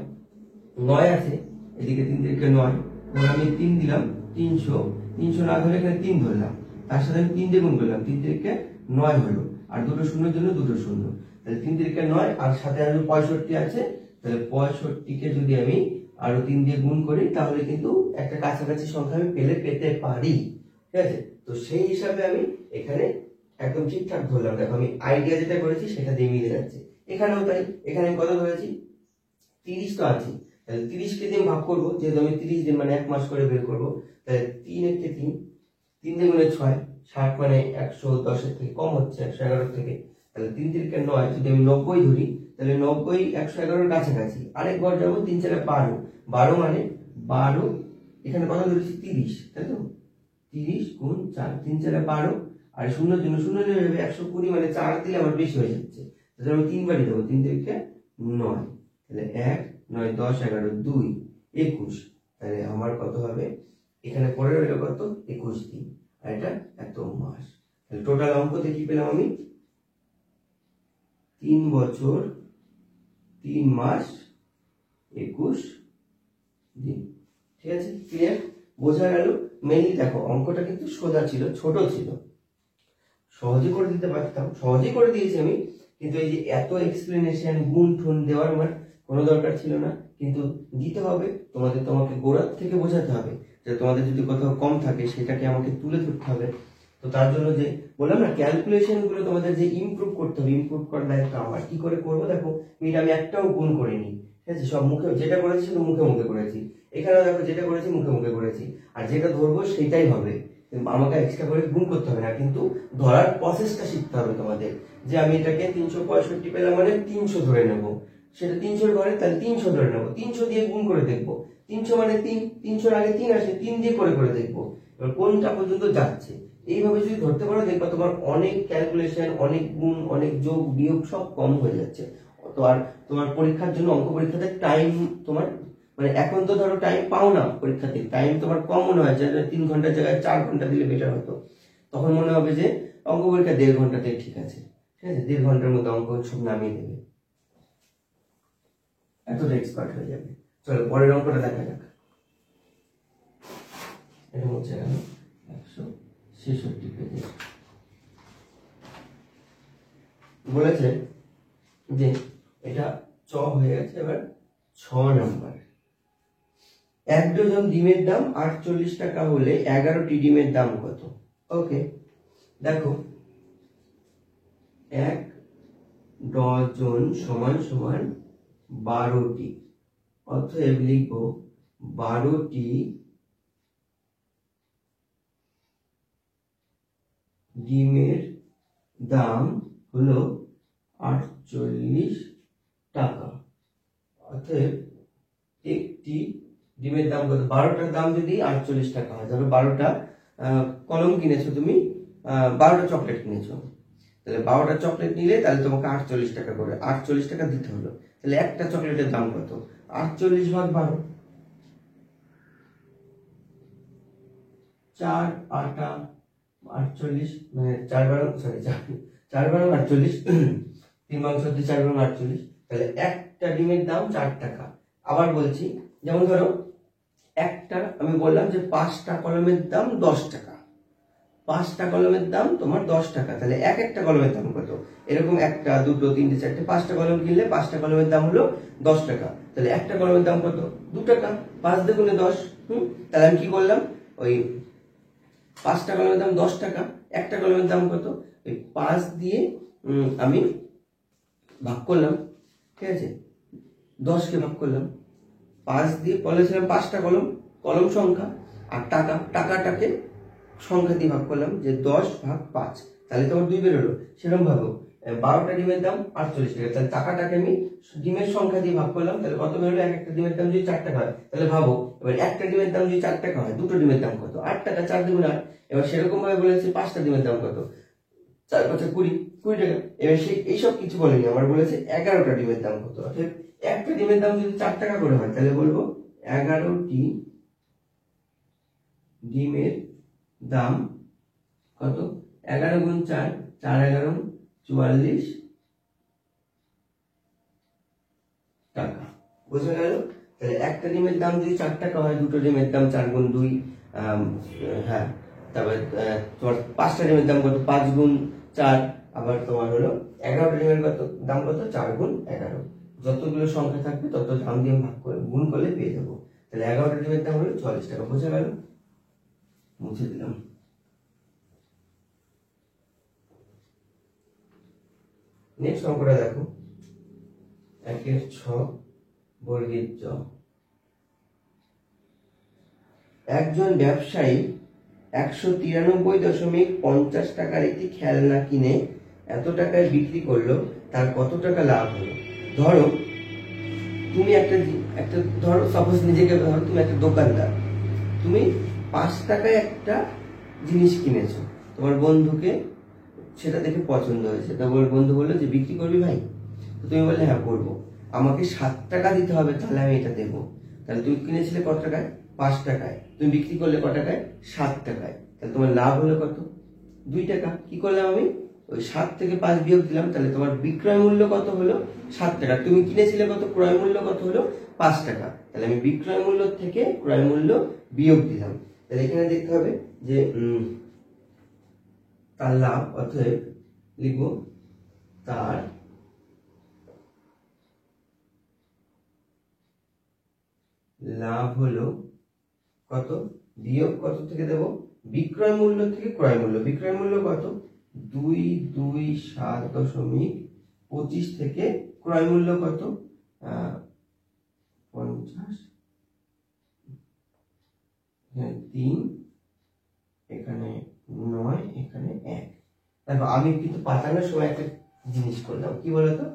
9 আছে এদিকে, 3 তিরিকে 9, ধর আমি 3 দিলাম, 300, 300 না ধরে এখানে 3 ধরলাম, তার সাথে আমি 3 দিয়ে গুণ করলাম, 3 তিরিকে 9 হলো, আর দুটো শূন্যের জন্য দুটো শূন্য, তাহলে 3 তিরিকে 9, আর সাথে আরো 65 আছে, তাহলে 65কে যদি আমি আরো 3 দিয়ে গুণ করি তাহলে কিন্তু একটা কাছাকাছি সংখ্যা আমি পেতে পারি, ঠিক আছে। তো সেই হিসাবে আমি এখানে একদম ঠিকঠাক ধরলাম, দেখো আমি আইডিয়া যেটা করেছি সেটা দিয়ে মিলে যাচ্ছে। এখানেও তাই, এখানে আমি কত ধরেছি, 30 তো আছে, তাহলে 30কে দিয়ে ভাগ করবো, যেহেতু আমি 30 দিন মানে 1 মাস করে বের করবো, তাহলে 3 1 3, 3 গুণে 6, 60 মানে 110 এর থেকে কম হচ্ছে, 111 থেকে, তাহলে 3 তিরিকে 9, যদি আমি 90 ধরি তাহলে 90 111 এর কাছাকাছি, আরেক ঘর যাবো, 3 4 12, 12 মানে 12, এখানে কত ধরেছি 30, তাই তো, 30 গুণ 4, 3 4 12, আর শূন্যের জন্য শূন্য হয়ে যাবে 120, মানে 4 দিলে আমার বেশি হয়ে যাচ্ছে, তাহলে আমি 3 বারই দেবো, 3 তিরিকে 9, তাহলে 1 9 10 11 2 21, তাহলে আমার কত হবে, এখানে পরে রইল কত 21 দিন, আর এটা এত মাস। তাহলে টোটাল অঙ্কতে কি পেলাম আমি, 3 বছর 3 মাস 21 দিন, ঠিক আছে, ক্লিয়ার, বোঝা গেল। মেইনলি দেখো অঙ্কটা কিন্তু সোজা ছিল, ছোট ছিল, সহজে করে দিতে পারতাম, সহজেই করে দিয়েছি আমি, কিন্তু এই যে এত এক্সপ্লেনেশন গুণ ঠুন দেওয়ার আমার কোনো দরকার ছিল না, কিন্তু দিতে হবে তোমাকে গোড়ার থেকে বোঝাতে হবে, যে তোমাদের যদি কোথাও কম থাকে সেটাকে আমাকে তুলে ধরতে হবে। তো তার জন্য যে বললাম না, ক্যালকুলেশন গুলো তোমাদের যে ইমপ্রুভ করতে হবে, ইমপ্রুভ করার দায়িত্ব আমার। কি করে করবো দেখো, আমি একটাও গুণ করিনি, ঠিক আছে, সব মুখে যেটা করেছি শুধু মুখে মুখে করেছি, এখানেও দেখো যেটা করেছি মুখে মুখে করেছি, আর যেটা ধরবো সেটাই হবে, আমাকে এক্সট্রা করে গুণ করতে হবে না, কিন্তু ধরার প্রসেসটা শিখতে হবে তোমাদের, যে আমি এটাকে 365 পেলাম মানে 300 ধরে নেব, সেটা 300 ঘরে, তাহলে 300 ধরে নেবো, 300 দিয়ে গুণ করে দেখবো, 300 মানে 3, 300 আগে 3 আসে, 3 দিয়ে করে দেখবো এবার কোনটা পর্যন্ত যাচ্ছে। এইভাবে যদি ধরতে পারো দেখবা তোমার অনেক ক্যালকুলেশন, অনেক গুণ, অনেক যোগ বিয়োগ সব কম হয়ে যাচ্ছে। তো আর তোমার পরীক্ষার জন্য, অঙ্ক পরীক্ষাতে টাইম তোমার মানে এখন তো ধরো টাইম পাও না পরীক্ষাতে, টাইম তোমার কম মনে হয়, যে 3 ঘন্টার জায়গায় 4 ঘন্টা দিলে বেটার হতো, তখন মনে হবে যে অঙ্ক পরীক্ষা 1.5 ঘন্টাতে ঠিক আছে, ঠিক আছে, 1.5 ঘন্টার মধ্যে অঙ্ক সব নামিয়ে দেবে, এতটা এক্সপার্ট হয়ে যাবে। চলো পরের অঙ্কটা দেখা যাক। এটা হচ্ছে 166 পেজে বলেছে যে এটা চ হয়ে গেছে, এবার 6 নাম্বার। 1 ডজন ডিমের দাম 48 টাকা হলে 11টি ডিমের দাম কত? ওকে, দেখো 1 ডজন সমান সমান 12টি, অতএব লিখবো 12টি ডিমের দাম হলো 48 টাকা, অতএব একটি ডিমের দাম কত, 12টার দাম যদি 48 টাকা হয়, ধরো 12টা কলম কিনেছো তুমি, 12টা চকলেট কিনেছো, তাহলে 12টা চকলেট নিলে তাহলে তোমাকে 48 টাকা করে 48 টাকা দিতে হলো, তাহলে একটা চকলেটের দাম কত, 48 ভাগ 12, 4 8 48 মানে 4 × 48, 3 মাংস হচ্ছে 4 × 48, তাহলে একটা ডিমের দাম 4 টাকা। আবার বলছি, যেমন ধরো একটা আমি বললাম যে 5টা কলমের দাম 10 টাকা, 5টা কলমের দাম তোমার 10 টাকা, তাহলে একটা কলমের দাম কত? এরকম 1টা 2টো 3টে 4টে 5টা কলম কিনলে 5টা কলমের দাম হলো 10 টাকা, তাহলে একটা কলমের দাম কত? 2 টাকা। 5 দুগুণে 10। তাহলে আমি কি করলাম, ওই 5টা কলমের দাম 10 টাকা, একটা কলমের দাম কত? ওই 5 দিয়ে আমি ভাগ করলাম, ঠিক আছে, 10কে ভাগ করলাম 5 দিয়ে, বলেছিলাম 5টা কলম, কলম সংখ্যা, আর টাকাটাকে সংখ্যা দিয়ে ভাগ করলাম, যে 10/5, তাহলে তোমার 2 বেরোলো। সেরকম ভাবো 12টা ডিমের দাম 48 টাকা, তাহলে টাকাটাকে আমি ডিমের সংখ্যা দিয়ে ভাগ করলাম, তাহলে কত বেরোলো? একটা ডিমের দাম যদি 4 টাকা হয়, তাহলে ভাবো এবার একটা ডিমের দাম যদি 4 টাকা হয়, দুটো ডিমের দাম কত? 8 টাকা, 4 দুগুণ 8। এবার সেরকম ভাবে বলেছে 5টা ডিমের দাম কত? 4 × 5 20 টাকা। এবার সেই এইসব কিছু বলেনি, আমার বলেছে 11টা ডিমের দাম কত। অর্থাৎ একটা ডিমের দাম যদি 4 টাকা করে হয়, তাহলে বলবো 11টি ডিমের দাম কত? 11 × 4, 4 × 11 44 টাকা। বুঝে গেল? তাহলে একটা ডিমের দাম যদি 4 টাকা হয়, দুটো ডিমের দাম 4 × 2, হ্যাঁ, তারপরে তোমার 5টা ডিমের দাম কত? 5 × 4, আবার তোমার হলো 11টা ডিমের দাম কত? 4 × 11। যতগুলো সংখ্যা থাকবে তত দাম দিয়ে ভাগ করে গুণ করলে পেয়ে যাবো। তাহলে 11টা ডিমের দাম হলো 44 টাকা। বোঝা গেল? মুছে দিলাম। নেক্সট অঙ্কটা দেখো, 1/6 বর্গের জ। একজন ব্যবসায়ী 193.50 টাকার একটি খেলনা কিনে এত টাকায় বিক্রি করলো, তার কত টাকা লাভ হলো? ধরো তুমি ধরো, সাপোজ নিজেকে ধরো, তুমি একটা দোকানদার, তুমি 5 টাকায় একটা জিনিস কিনেছো, তোমার বন্ধুকে সেটা দেখে পছন্দ হয়েছে, তোমার বন্ধু বললো যে বিক্রি করবি ভাই? তো তুমি বললে হ্যাঁ করবো, আমাকে 7 টাকা দিতে হবে, তাহলে আমি এটা দেবো। তাহলে তুমি কিনেছিলে কত টাকায়? 5 টাকায়। তুমি বিক্রি করলে কত টাকায়? 7 টাকায়। তাহলে তোমার লাভ হলো কত? 2 টাকা। কি করলাম আমি? ওই 7 থেকে 5 বিয়োগ দিলাম, তাহলে তোমার বিক্রয় মূল্য কত হলো? 7 টাকা। তুমি কিনেছিলে কত? ক্রয় মূল্য কত হলো? 5 টাকা। তাহলে আমি বিক্রয় মূল্য থেকে ক্রয় মূল্য বিয়োগ দিলাম। তাহলে এখানে দেখতে হবে যে তার লাভ, অতএব লিখব তার লাভ হলো কত, বিয়োগ কত থেকে দেব? বিক্রয় মূল্য থেকে ক্রয় মূল্য। বিক্রয় মূল্য কত? 227.25 থেকে ক্রয় মূল্য কত? 50, 3, এখানে 9, এখানে 1। দেখো আমি কিন্তু পাতানোর সময় একটা জিনিস করলাম, কি বলতো?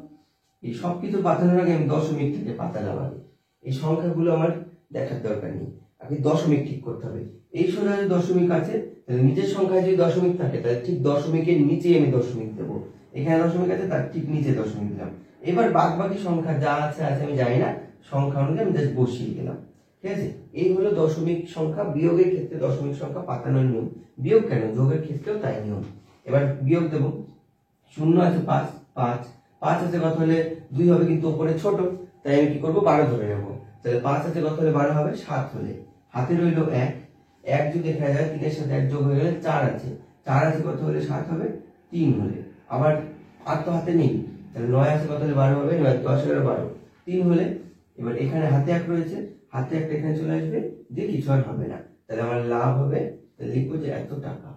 এই সব কিছু পাতানোর আগে আমি দশমিক থেকে পাতালাম। আগে এই সংখ্যাগুলো আমার দেখার দরকার নেই, আগে দশমিক ঠিক করতে হবে। এই সোজা যদি দশমিক আছে, তাহলে নিচের সংখ্যায় যদি দশমিক থাকে, তাহলে ঠিক দশমিকের নিচে আমি দশমিক দেবো। এখানে দশমিক আছে, তার ঠিক নিচে দশমিক দিলাম। এবার বাদ বাকি সংখ্যা যা আছে আমি জানি না, সংখ্যা অনুযায়ী আমি জাস্ট বসিয়ে দিলাম। ঠিক আছে, এই হলো দশমিক সংখ্যা। বিয়োগের ক্ষেত্রে দশমিক সংখ্যা পাতানোর নিয়ম। বিয়োগ কেন, যোগের ক্ষেত্রেও তাই নিয়ম। এবার বিয়োগ দেবো, 0 আছে 5, 5 আছে কত হলে 2 হবে, কিন্তু উপরে ছোট, তাই আমি কি করবো? 12 ধরে নেবো। তাহলে 5 আছে কত হলে 12 হবে? 7 হলে। হাতে রইল 1 যদি এখানে যায়, 3 এর সাথে 1 যোগ হয়ে গেলে 4 আছে। 4 আছে কত হলে 7 হবে? 3 হলে। আবার 8 তো হাতে নেই, তাহলে 9 আছে কত হলে 12 হবে? 9, 10 এর 12, 3 হলে। এবার এখানে হাতে 1 রয়েছে, হাতে একটা এখানে চলে আসবে, দিয়ে কিছু আর হবে না। তাহলে আমার লাভ হবে, তাহলে লিখবো যে এত টাকা।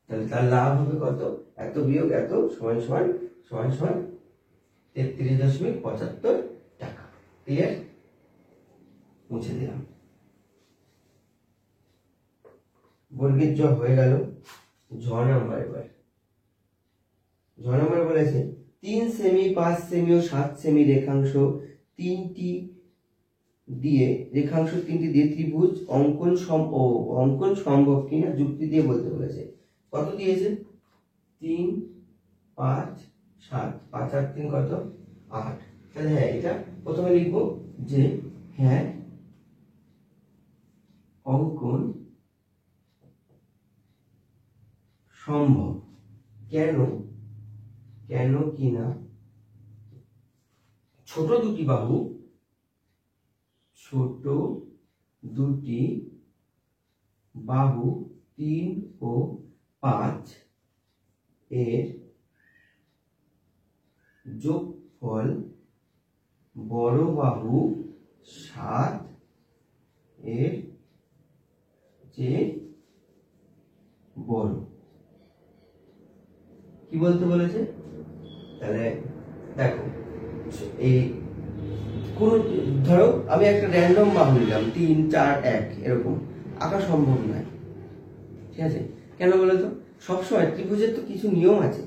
তাহলে তার লাভ হবে কত? এত বিয়োগ এত সমান সমান সমান সমান 33.75 টাকা। ক্লিয়ার? মুছে দিলাম। বর্গের জ হয়ে গেল। ঝ নাম্বার। এবার ঝ নাম্বার বলেছে 3 সেমি, 5 সেমি ও 7 সেমি রেখাংশ তিনটি দিয়ে ত্রিভুজ অঙ্কন সম্ভব কিনা যুক্তি দিয়ে বলতে বলেছে। কত দিয়েছে? 3, 5, 7, 5 আর 3 কত? 8। তাহলে হ্যাঁ, এটা প্রথমে লিখবো যে হ্যাঁ অঙ্কন সম্ভব। কেন? কেন কিনা ছোট দুটি বাহু, ছোট দুটি বাহু 3 ও 5 এর যোগফল বড় বাহু 7 এর চেয়ে বড়। কি বলতে বলেছে? তাহলে দেখো, এই কোন ধরো আমি একটা র্যান্ডম বাহু নিলাম 3 4 1 এরকম, আঁকা সম্ভব নয়। ঠিক আছে? কেন বলো তো? সবসময় ত্রিভুজের তো কিছু নিয়ম আছে।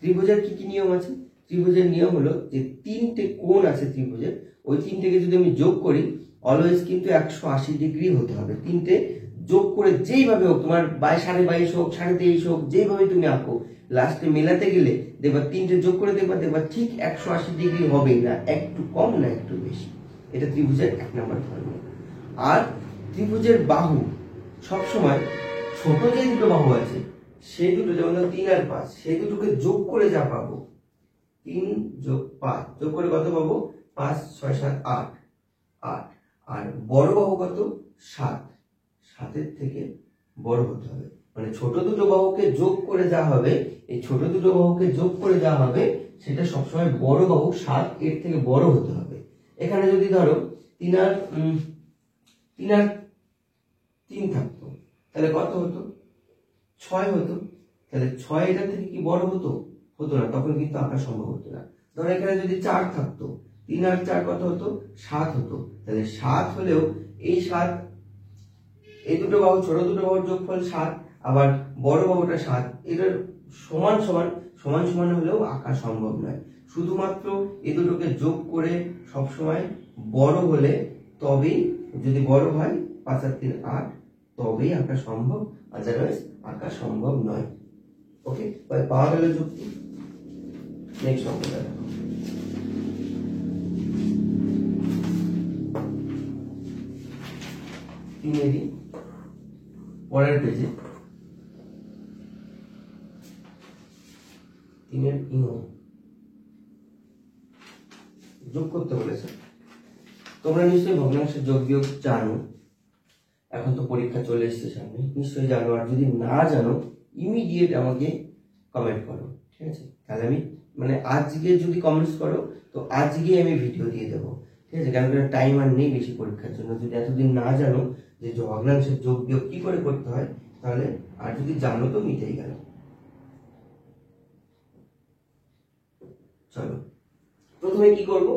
ত্রিভুজের কি কি নিয়ম আছে? ত্রিভুজের নিয়ম হলো যে 3টে কোণ আছে ত্রিভুজের, ওই 3টেকে যদি আমি যোগ করি অলওয়েজ কিন্তু 180 ডিগ্রি হতে হবে। 3টে যোগ করে যেইভাবে হোক, তোমার 22.5 হোক 23.5 হোক, যেইভাবে তুমি আঁকো, লাস্টে মেলাতে গেলে দেখবা 3টে যোগ করে দেখবা ঠিক 180 ডিগ্রি হবেই, না একটু কম না একটু বেশি। এটা ত্রিভুজের 1 নম্বর ধর্ম। আর ত্রিভুজের বাহু সবসময় ছোট যে দুটো বাহু আছে সেই দুটো, যেমন 3 আর 5, সেই দুটোকে যোগ করে যা পাবো 3 যোগ 5 যোগ করে কত পাবো? 5 6 7 8 8। আর বড় বাহু কত? 7। 7-এর থেকে বড় হতে হবে। মানে ছোট দুটো বাহুকে যোগ করে যা হবে, এই ছোট দুটো বাহুকে যোগ করে যা হবে সেটা সবসময় বড় বাহু 7 এর থেকে বড় হতে হবে। এখানে যদি ধরো 3 আর 3 থাকতো, তাহলে কত হতো? 6 হতো। তাহলে 6 এটার থেকে কি বড় হতো? হতো না, তখন কিন্তু আঁকা সম্ভব হতো না। ধরো এখানে যদি 4 থাকতো, 3 আর 4 কত হতো? 7 হতো। তাহলে 7 হলেও এই 7, এই দুটো বাহু, ছোট দুটো বাহুর যোগফল 7, আবার বড় বাহুটা 7, এটার সমান সমান সমান সমান হলেও আঁকা সম্ভব নয়। শুধুমাত্র এই দুটোকে যোগ করে সবসময় বড় হলে তবেই, যদি বড় হয় 5 আর 3 8, তবেই আঁকা সম্ভব, আদারওয়াইজ আঁকা সম্ভব নয়। ওকে, পাওয়া গেল যুক্তি। নেক্সট অঙ্কটা দেখো। তিনেরই পরের পেজে 3-এর যোগ করতে বলেছে। তোমরা নিশ্চয়ই ভগ্নাংশের যোগ বিয়োগ জানো, এখন তো পরীক্ষা চলে এসেছে সামনে, নিশ্চয়ই জানো। আর যদি না জানো ইমিডিয়েট আমাকে কমেন্ট করো, ঠিক আছে? তাহলে আমি মানে আজকে যদি কমেন্টস করো তো আজকে আমি ভিডিও দিয়ে দেবো, ঠিক আছে? কারণ টাইম আর নেই বেশি পরীক্ষার জন্য। যদি এতদিন না জানো যে ভগ্নাংশের যোগ বিয়োগ কি করে করতে হয়, তাহলে আর যদি জানো তো মিটেই গেল। চলো প্রথমে কি করব,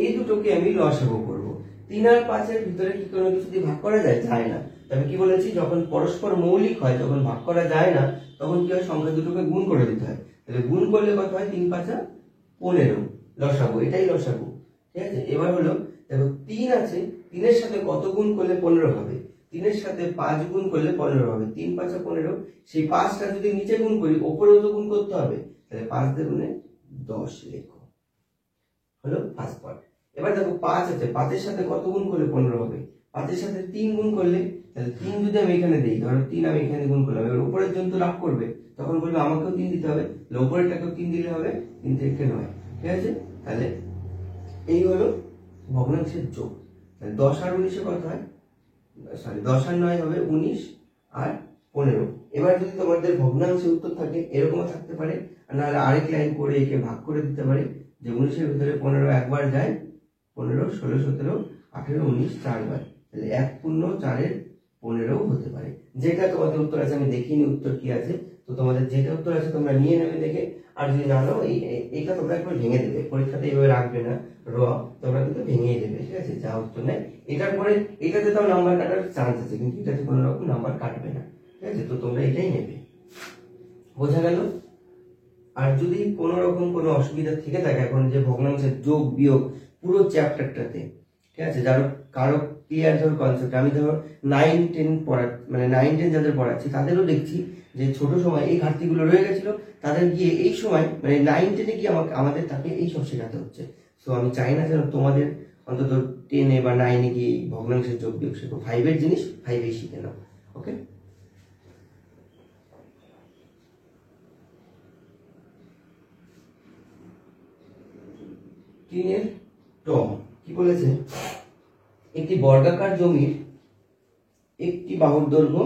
এই দুটোকে আমি লসাগু করব। 3 আর 5 এর ভিতরে কি কোনো কিছু দিয়ে ভাগ করা যায়? যায় না। আমি কি বলেছি, যখন পরস্পর মৌলিক হয়, যখন ভাগ করা যায় না, তখন কি হয়, সংখ্যা দুটোকে গুণ করে দিতে হয়। তাহলে গুণ করলে কত হয়? 3 5 15 লসাগু, এটাই লসাগু। ঠিক আছে? এবার হলো দেখো 3 আছে, 3 এর সাথে কত গুণ করলে 15 হবে? 3 এর সাথে 5 গুণ করলে 15 হবে। 3 5 15, সেই 5টা যদি নিচে গুণ করি উপরেও তো গুণ করতে হবে, তাহলে 5 দিয়ে 10 লেখো। হলো ফার্স্ট পার্ট। এবার দেখো 5 আছে, 5 এর সাথে কত গুণ করলে 15 হবে? 5 এর সাথে 3 গুণ করলে, তাহলে 3 যদি আমি এখানে দেই, ধরো 3 আমি এখানে গুণ করলাম, এবার উপরের জন তো লাভ করবে, তখন বলবে আমাকেও 3 দিতে হবে, তাহলে উপরেরটাকেও 3 দিলে হবে, 3 থেকে 9। ঠিক আছে? তাহলে এই হলো ভগ্নাংশের যোগ। তাহলে 10 আর 19 কত হয়? সরি, 10 আর 9 হবে 19 আর 15। এবার যদি তোমাদের ভগ্নাংশের উত্তর থাকে, এরকমও থাকতে পারে, আর নাহলে আরেক লাইন করে একে ভাগ করে দিতে পারে যে 19 এর ভিতরে 15 একবার যায়, 15 16 17 18 19 4বার, তাহলে 1 পূর্ণ 4 এর 15 হতে পারে। যেটা তোমাদের উত্তর আছে, আমি দেখিনি উত্তর কি আছে, তো তোমাদের যেটা উত্তর আছে তোমরা নিয়ে নেবে দেখে। আর যদি না নাও, এইটা তোমরা একবার ভেঙে দেবে, পরীক্ষাতে এইভাবে রাখবে না তোমরা কিন্তু ভেঙেই দেবে, ঠিক আছে? যা উত্তর নেয় এটার পরে এটাতে তাও নাম্বার কাটার চান্স আছে, কিন্তু এটাতে কোনো রকম নাম্বার কাটবে না, ঠিক আছে? তো তোমরা এটাই নেবে। বোঝা গেল? আর যদি কোনো রকম কোনো অসুবিধা থেকে থাকে এখন যে ভগ্নাংশের যোগ বিয়োগ পুরো চ্যাপ্টারটাতে, ঠিক আছে, যারা কারো ক্লিয়ার ধর কনসেপ্ট, আমি ধরো 9 10 পড়া মানে 9 10 যাদের পড়াচ্ছি তাদেরও দেখছি যে ছোট সময় এই ঘাটতিগুলো রয়ে গেছিল, তাদের গিয়ে এই সময় মানে 9 10 গিয়ে আমাদের তাকে এই সব শেখাতে হচ্ছে। সো আমি চাই না যেন তোমাদের অন্তত 10 বা 9 গিয়ে ভগ্নাংশের যোগ বিয়োগ শেখো, 5 এর জিনিস 5 এই শিখে নাও। ওকে, 3 ট কি বলেছে, একটি বর্গাকার জমির একটি বাহুর দৈর্ঘ্য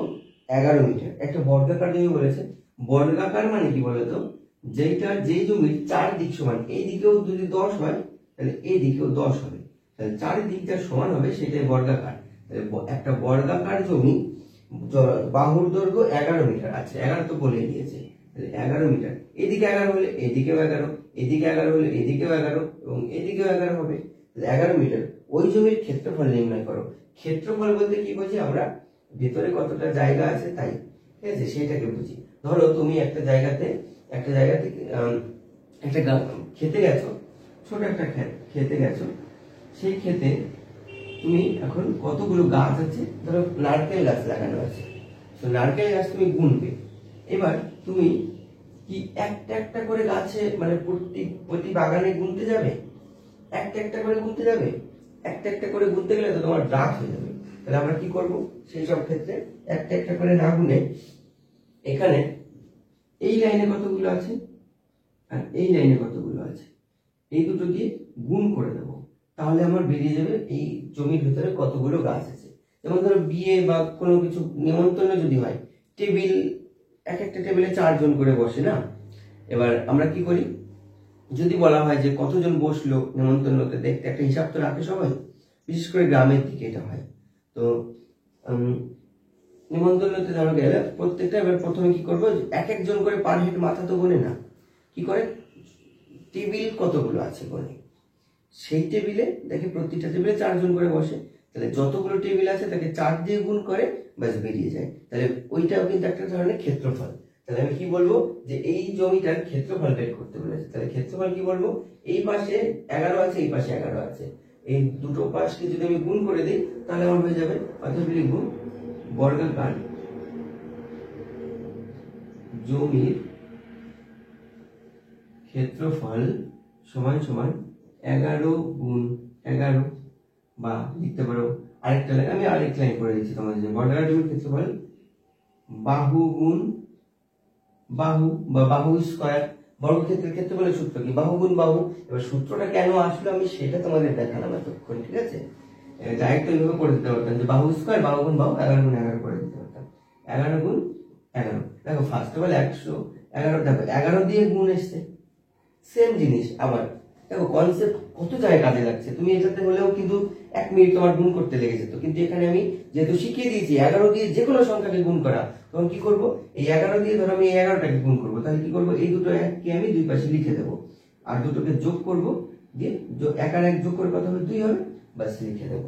11 মিটার। একটা বর্গাকার জমি বলেছে, বর্গাকার মানে কি বলতো, যেই জমির 4 দিক সমান, এই দিকেও যদি 10 হয় তাহলে এই দিকেও 10 হবে, তাহলে 4 দিকটা সমান হবে, সেটাই বর্গাকার। তাহলে একটা বর্গাকার জমি বাহুর দৈর্ঘ্য 11 মিটার। আচ্ছা 11 তো বলে দিয়েছে, তাহলে 11 মিটার, এদিকে 11 হলে এদিকেও 11, এদিকে 11 হলে এদিকেও 11 এবং এদিকেও 11 হবে, তাহলে 11 মিটার। ওই জমির ক্ষেত্রফল নির্ণয় করো। ক্ষেত্রফল বলতে কি বুঝি আমরা, ভিতরে কতটা জায়গা আছে তাই, ঠিক আছে, সেটাকে বুঝি। ধরো তুমি একটা জায়গাতে একটা খেতে গেছো, ছোট একটা খেতে গেছো, সেই খেতে তুমি এখন কতগুলো গাছ আছে, ধরো নারকেল গাছ লাগানো আছে, তো নারকেল গাছ তুমি গুনবে। এবার তুমি কি একটা একটা করে গাছে মানে প্রতি বাগানে গুনতে যাবে, একটা একটা করে গুনতে যাবে? একটা একটা করে গুনতে গেলে তো তোমার রাত হয়ে যাবে। তাহলে আমরা কি করব, সেই সব ক্ষেত্রে একটা একটা করে না গুনে এখানে এই লাইনে কতগুলো আছে আর এই লাইনে কতগুলো আছে, এই দুটো দিয়ে গুণ করে দেব, তাহলে আমার বেরিয়ে যাবে এই জমির ভিতরে কতগুলো গাছ আছে। যেমন ধরো বিয়ে বা কোনো কিছু নিমন্ত্রণ যদি হয়, টেবিল, এক একটা টেবিলে 4 জন করে বসে না। এবার আমরা কি করি, যদি বলা হয় যে কতজন বসলো নিমন্ত্রণতে, দেখতে একটা হিসাব তো রাখে সবাই, বিশেষ করে গ্রামের দিকে এটা হয়। তো নিমন্ত্রণতে ধরো গেলে প্রত্যেকটা, এবার প্রথমে কি করবো, এক একজন করে পার হেড মাথা তো গোনে না, কি করে টেবিল কতগুলো আছে বলে, সেই টেবিলে দেখে প্রতিটা টেবিলে 4 জন করে বসে, তাহলে যতগুলো টেবিল আছে তাকে 4 দিয়ে গুণ করে ব্যাস বেরিয়ে যায়। তাহলে ওইটাও কিন্তু একটা ধরনের ক্ষেত্রফল। তাহলে আমি কি বলবো, যে এই জমিটার ক্ষেত্রফল বের করতে বলেছে, তাহলে ক্ষেত্রফল কি বলবো, এই পাশে 11 আছে, এই পাশে 11 আছে, এই দুটো পাশকে যদি আমি গুণ করে দিই তাহলে আমার হয়ে যাবে, অর্থাৎ লিখবো বর্গাকার জমির ক্ষেত্রফল সমান সমান 11 গুণ 11, বা লিখতে পারো আরেকটা লাইন, আমি আরেকটা লাইন করে দিচ্ছি তোমাদের জন্য, বর্গাকার জমির ক্ষেত্রফল বাহু গুণ বাহু বা বাহু স্কয়ার। বর্গক্ষেত্রের ক্ষেত্রফলের সূত্র কি, বাহু গুণ বাহু। এবার সূত্রটা কেন আসলো আমি সেটা তোমাদের দেখালাম এতক্ষণ, ঠিক আছে, ডাইরেক্ট এইভাবে করে দিতে পারতাম যে বাহু স্কয়ার বাহু গুণ বাহু 11 গুণ 11 করে দিতে পারতাম, 11 গুণ 11। দেখো ফার্স্ট অফ অল 111, দেখো 11 দিয়ে গুণ এসছে, সেম জিনিস আবার দেখো কনসেপ্ট কত জায়গায় কাজে লাগছে। তুমি এটাতে হলেও কিন্তু 1 মিনিট তোমার গুণ করতে লেগে যেত, কিন্তু এখানে আমি যেহেতু শিখিয়ে দিয়েছি 11 দিয়ে যে কোনো সংখ্যাকে গুণ করা, তখন কি করব, এই 11 দিয়ে ধরো আমি এই 11টাকে গুণ করব, তাহলে কি করব, এই দুটো এককে আমি দুই পাশে লিখে দেব, আর দুটোকে যোগ করব, দিয়ে 1 আর 1 যোগ করে কত হবে, 2 হবে, বাস লিখে দেব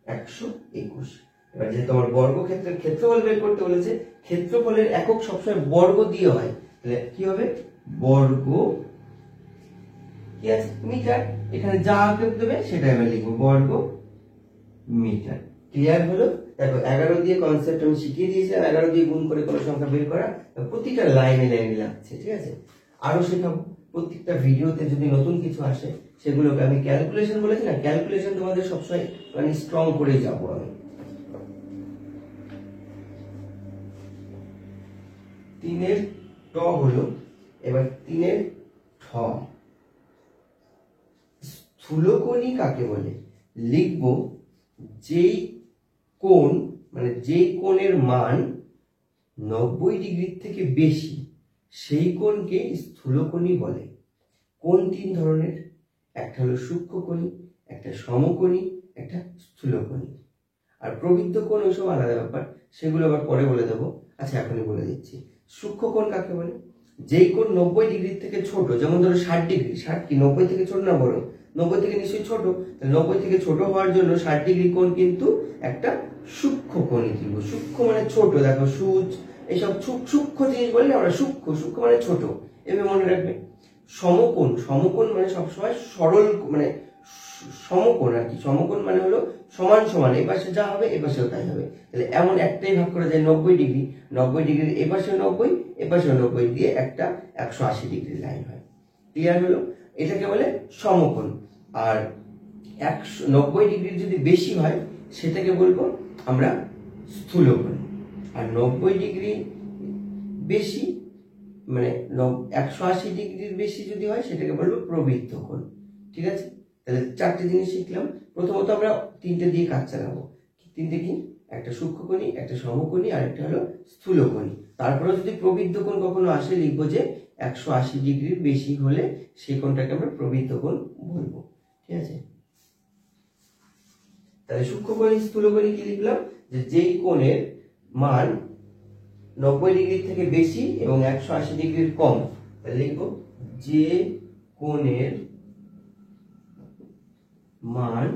121। এবার যেহেতু আমার বর্গক্ষেত্রের ক্ষেত্রফল বের করতে বলেছে, ক্ষেত্রফলের একক সবসময় বর্গ দিয়ে হয়, তাহলে কি হবে, বর্গ কি আছে মিটার, এখানে যা দেবে সেটাই আমি লিখবো বর্গ মিটার। ক্লিয়ার হলো? দেখো 11 দিয়ে কনসেপ্ট আমি শিখিয়ে দিয়েছি, 11 দিয়ে গুণ করে কোনো সংখ্যা বের করা, প্রতিটা লাইনে লাইনে লাগছে, ঠিক আছে। আরো শেখাবো প্রত্যেকটা ভিডিওতে, যদি নতুন কিছু আসে সেগুলোকে আমি ক্যালকুলেশন বলেছি না, ক্যালকুলেশন তোমাদের সবসময় মানে স্ট্রং করে যাবো আমি। 3 ট হলো, এবার 3 ঠ, স্থূলকোণী কাকে বলে, লিখবো যেই কোণ মানে যেই কোণের মান 90 ডিগ্রির থেকে বেশি সেই কোণকে স্থূলকোণী বলে। কোণ 3 ধরনের, একটা হলো সূক্ষ্মকোণী, একটা সমকোণী, একটা স্থূলকোণী। আর প্রবৃত্ত কোণ ওইসব আলাদা ব্যাপার, সেগুলো আবার পরে বলে দেবো। আচ্ছা এখনই বলে দিচ্ছি, সূক্ষ্মকোণ কাকে বলে, যেই কোণ 90 ডিগ্রির থেকে ছোট, যেমন ধরো 60 ডিগ্রি, 60 কি 90 থেকে ছোট না বড়, 90 থেকে নিশ্চয়ই ছোট, 90 থেকে ছোট হওয়ার জন্য 60 ডিগ্রি কোণ কিন্তু একটা সূক্ষ্মকোণী ত্রিভুজ। সূক্ষ্ম মানে ছোট, দেখো সূচ এইসব সূক্ষ্ম জিনিস বললে আমরা সূক্ষ্ম মানে ছোট, এভাবে মনে রাখবে। সমকোণ, সমকোণ মানে সবসময় সরল মানে সমকোণ আর কি, সমকোণ মানে হলো সমান সমান, এই পাশে যা হবে এ পাশেও তাই হবে। তাহলে এমন একটাই ভাগ করা যায় 90 ডিগ্রি, 90 ডিগ্রির এ পাশে 90, এ পাশে 90 দিয়ে একটা 180 ডিগ্রি লাইন হয়। ক্লিয়ার হলো? এটাকে বলে সমকোণ। আর 90 ডিগ্রির যদি বেশি হয় সেটাকে বলবো আমরা স্থূলকোণ। আর 90 ডিগ্রি বেশি মানে 180 ডিগ্রির বেশি যদি হয় সেটাকে বলবো প্রবৃত্ত কোণ। ঠিক আছে, তাহলে চারটে জিনিস শিখলাম। প্রথমত আমরা তিনটে দিয়ে কাজ চালাবো। তিনটে কি? একটা সূক্ষ্মকোণী, একটা সমকোণী, আর একটা হলো স্থূলকোণী। তারপরে যদি প্রবৃদ্ধ কোণ কখনো আসে লিখবো যে 180 ডিগ্রির বেশি হলে সেই কোণটাকে আমরা প্রবৃদ্ধ কোণ বলবো। ঠিক আছে, তাহলে সূক্ষ্মকোণী স্থূলকোণী কি লিখলাম? যে যেই কোণের মান 90 ডিগ্রি থেকে বেশি এবং 180 ডিগ্রির কম, তাহলে লিখবো যে কোণের মান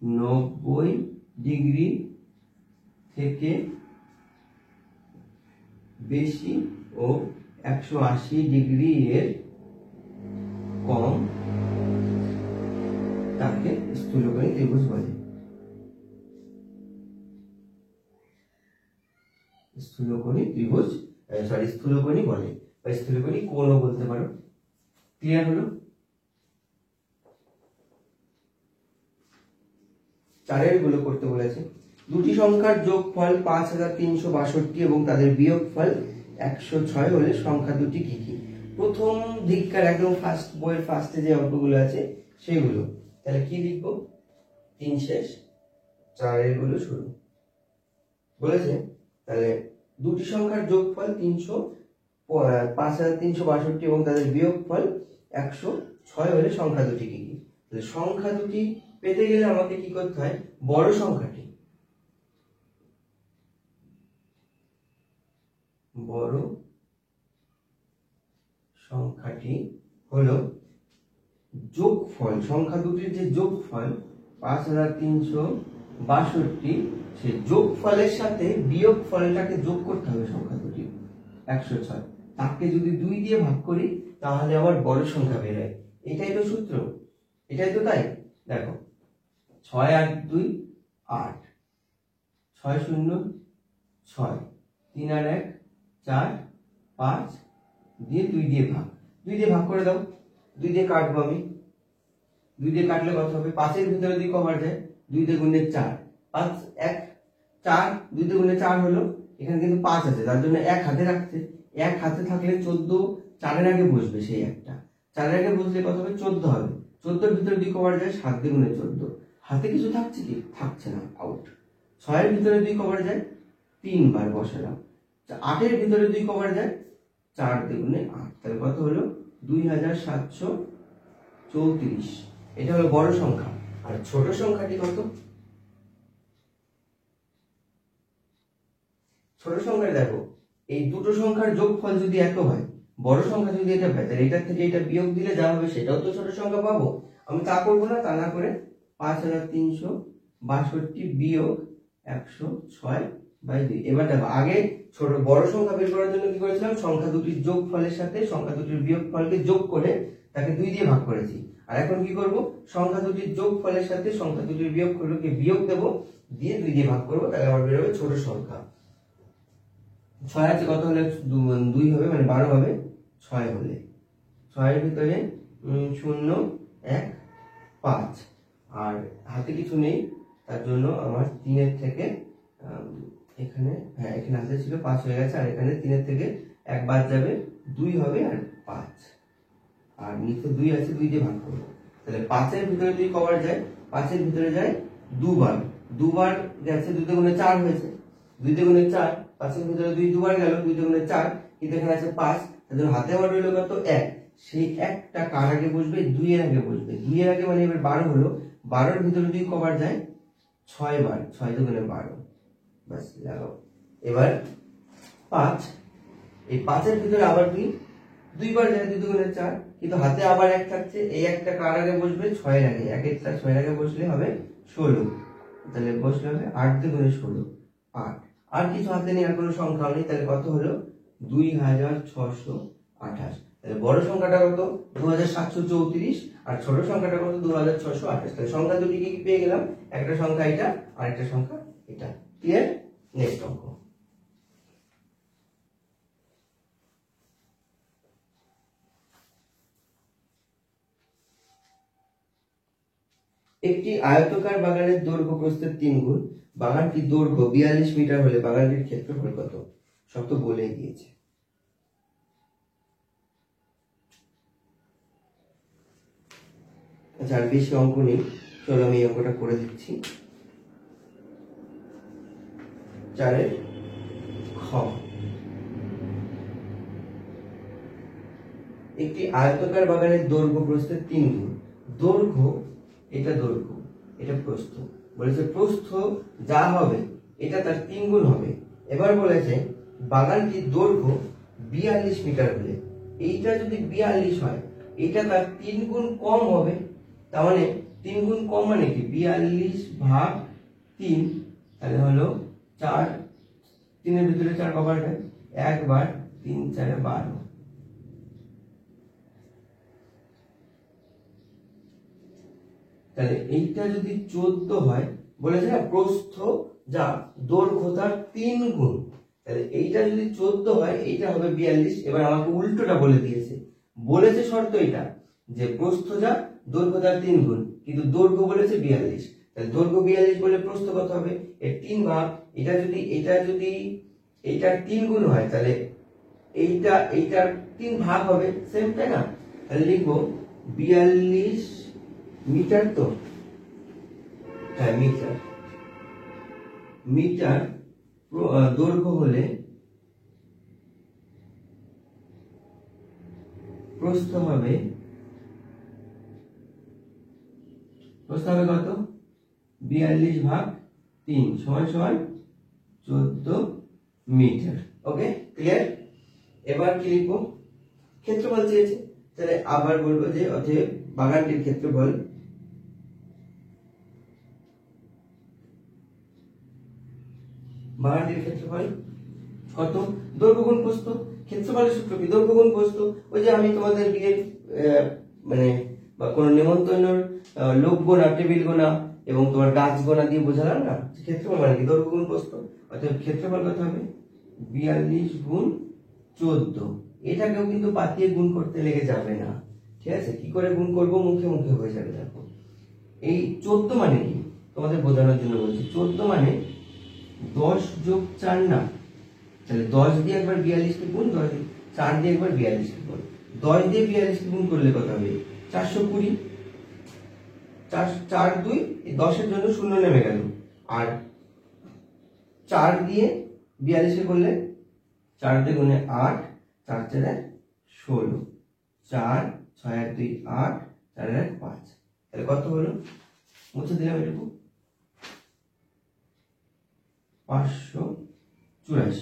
90 ডিগ্রি থেকে বেশি ও 180 ডিগ্রি এর কম তাকে স্থূলকোণী ত্রিভুজ বলে। স্থূলকোণী ত্রিভুজ স্থূলকোণী বলে, বা স্থূলকোণী কোণও বলতে পারো। ক্লিয়ার হলো? চারের গুলো করতে বলেছে। দুটি সংখ্যার যোগফল 5362 এবং তাদের বিয়োগফল 106 হলে সংখ্যা দুটি কি কি? প্রথম দিককার একদম ফার্স্ট বইয়ের ফার্স্টে যে অঙ্কগুলো আছে সেগুলো। তাহলে কি লিখবো? 3 শেষ, চারের গুলো শুরু বলেছে। তাহলে দুটি সংখ্যার যোগফল 5362 এবং তাদের বিয়োগফল 106 হলে সংখ্যা দুটি কি কি? তাহলে সংখ্যা দুটি পেতে গেলে আমাকে কি করতে হয়? বড় সংখ্যাটি হলো যোগফল, সংখ্যা দুটির যে যোগফল 5362, সেই যোগফলের সাথে বিয়োগফলটাকে যোগ করতে হবে সংখ্যা দুটির 106। তাকে যদি 2 দিয়ে ভাগ করি তাহলে আবার বড় সংখ্যা বেরোয়। এটাই তো সূত্র, এটাই তো তাই। দেখো 6 আর 2 8, 6 0 6, 3 আর 1 4, 5 দিয়ে 2 দিয়ে ভাগ, 2 দিয়ে ভাগ করে দাও। 2 দিয়ে কাটবো আমি, 2 দিয়ে কাটলে কত হবে? 5 এর ভিতরে 2 কবার যায়? 2 দিয়ে গুণে 4, 5 1 4, 2 দিয়ে গুণে 4 হলো। এখানে কিন্তু 5 আছে, তার জন্য 1 হাতে রাখতে, 1 হাতে থাকলে 14 4 এর আগে বসবে, সেই একটা 4 এর আগে বসলে কত হবে? 14 হবে। 14 এর ভিতরে 2 কবার যায়? 7 দিয়ে গুণে 14, হাতে কিছু থাকছে কি? থাকছে না, আউট। 6 এর ভিতরে 2 কবার যায়? 3 বার বসালাম। 8 এর ভিতরে 2 কবার যায়? 4 দিয়ে গুণে 8, তাহলে কত হলো? 2734। এটা হলো বড় সংখ্যা। আর ছোট সংখ্যাটি কত? ছোট সংখ্যায় দেখো, এই দুটো সংখ্যার যোগফল যদি এত হয়, বড় সংখ্যা যদি এটা হয়, তাহলে এটার থেকে এটা বিয়োগ দিলে যা হবে সেটাও তো ছোট সংখ্যা পাবো। আমি তা করবো না, তা না করে 5362 বিয়োগ 106/2। এবার দেখো, আগে ছোট বড় সংখ্যা বের করার জন্য কি করেছিলাম? সংখ্যা দুটির যোগফলের সাথে সংখ্যা দুটির বিয়োগফলকে যোগ করে তাকে 2 দিয়ে ভাগ করেছি। আর এখন কি করব? সংখ্যা দুটির যোগফলের সাথে সংখ্যা দুটির বিয়োগফলকে বিয়োগ দেব, দিয়ে 2 দিয়ে ভাগ করব, তাহলে আমার বের হবে ছোট সংখ্যা। 6 আছে, কত হলে 2 হবে, মানে 12 হবে। 6 হলে 6 এর ভিতরে 0 1 5, আর হাতে কিছু নেই, তার জন্য আমার 3 এর থেকে এখানে, হ্যাঁ এখানে হাতে ছিল 5 হয়ে গেছে, আর এখানে 3 এর থেকে 1 বাদ যাবে, 2 হবে আর 5, আর নিচে 2 আছে, 2 দিয়ে ভাগ করব। তাহলে 5 এর ভিতরে 2 কবার যায়? 5 এর ভিতরে যায় 2 বার, 2 বার গেছে, 2 তে গুণে 4 হয়েছে, 2 তে গুণে 4, 5 এর ভিতরে 2 দুবার গেল, 2 তে গুণে 4, কিন্তু এখানে আছে 5, তাহলে হাতে আমার রইল কত? 1। সেই একটা কার আগে বসবে? 2 এর আগে বসবে। 2 এর আগে মানে এবার 12 হলো, 12 এর ভিতরে 2 কবার যায়? 6 বার, 6 তে গুণে 12, বাস লাগাও। এবার 5, এই 5 এর ভিতরে আবার 2 বার যায়, 2 দুগুণে 4, কিন্তু হাতে আবার 1 থাকছে, এই একটা কার আগে বসবে? 6 এর আগে। 1 এর 6 এর আগে বসলে হবে 16, তাহলে বসলে হবে 8 দুগুণে 16, 8। আর কিছু হাতে নেই, আর কোনো সংখ্যা নেই, তাহলে কত হলো? 2628। তাহলে বড় সংখ্যাটা কত? 2734, আর ছোট সংখ্যাটা কত? 2628। তাহলে সংখ্যা দুটি কি পেয়ে গেলাম? একটা সংখ্যা এটা, আর একটা সংখ্যা এটা। ক্লিয়ার? নেক্সট অঙ্ক। একটি আয়তাকার বাগানের দৈর্ঘ্য প্রস্থের 3 গুণ, বাগানটির দৈর্ঘ্য 42 মিটার হলে বাগানটির ক্ষেত্রফল কত? সব তো বলেই দিয়েছে। আচ্ছা, আর বেশি অঙ্ক নেই, চলো আমি এই অঙ্কটা করে দিচ্ছি। 4 খ, একটি আয়তাকার বাগানের দৈর্ঘ্য প্রস্থের 3 গুণ। দৈর্ঘ্য, এটা দৈর্ঘ্য, এটা প্রস্থ। বলেছে প্রস্থ যা হবে এটা তার 3 গুণ হবে। এবার বলেছে বাগানটির দৈর্ঘ্য 42 মিটার হলে এইটা যদি 42 হয়, এটা তার 3 গুণ কম হবে। তার মানে 3 গুণ কম মানে কি, 42 ভাগ 3, তাহলে হলো 4, 3 এর ভিতরে 4 কবার যায়, 1 বার, 3 4 12। তাহলে এইটা যদি 14 হয়, বলেছে না প্রস্থ যা দৈর্ঘ্য তার 3 গুণ, তাহলে এইটা যদি 14 হয় এইটা হবে 42। এবার আমাকে উল্টোটা বলে দিয়েছে, বলেছে শর্ত এটা যে প্রস্থ যা দৈর্ঘ্য তার 3 গুণ, কিন্তু দৈর্ঘ্য বলেছে 42। তাহলে দৈর্ঘ্য 42 বলে প্রস্থ কত হবে, এর 3 ভাগ। এটা যদি এইটার 3 গুণ হয় তাহলে এইটার 3 ভাগ হবে, সেম, তাই না? তাহলে লিখবো 42 মিটার। তো হ্যাঁ, মিটার, মিটার দৈর্ঘ্য হলে প্রস্থ হবে কত, 42 ভাগ 3 সমান সমান 14 মিটার। ওকে, ক্লিয়ার? এবার কি লিখবো, ক্ষেত্রফল চেয়েছে, তাহলে আবার বলবো যে অতএব বাগানটির ক্ষেত্রফল কত, দৈর্ঘ্য গুণ প্রস্থ। ক্ষেত্রফলের সূত্র কি, দৈর্ঘ্য গুণ প্রস্থ। ওই যে আমি তোমাদের বিয়ের মানে বা কোনো নেমন্তন্নের লোক গোনা, টেবিল গোনা এবং তোমার গাছ গোনা দিয়ে বোঝালাম না, ক্ষেত্রফল মানে কি দৈর্ঘ্য গুণ প্রস্থ। অর্থাৎ ক্ষেত্রফল কত হবে, 42 গুণ 14। এটাকেও কিন্তু পাতিয়ে গুণ করতে লেগে যাবে না, ঠিক আছে? কি করে গুণ করবো, মুখে মুখে হয়ে যাবে। দেখো এই 14 মানে কি তোমাদের বোঝানোর জন্য বলছি, 14 মানে 10 যোগ 4 না, তাহলে 10 দিয়ে একবার 42 কে গুণ, 4 দিয়ে একবার 42 কে গুণ। 10 দিয়ে 42 কে গুণ করলে কত হবে, 420। 4 2, 10 এর জন্য 0 নেমে গেল। আর 4 দিয়ে 42 কে করলে 4 দিয়ে গুণে 8, 4 4 16, 4 6 1 2 8, 4 1 5। তাহলে কত হলো, মুছে দিলাম এটুকু, 584।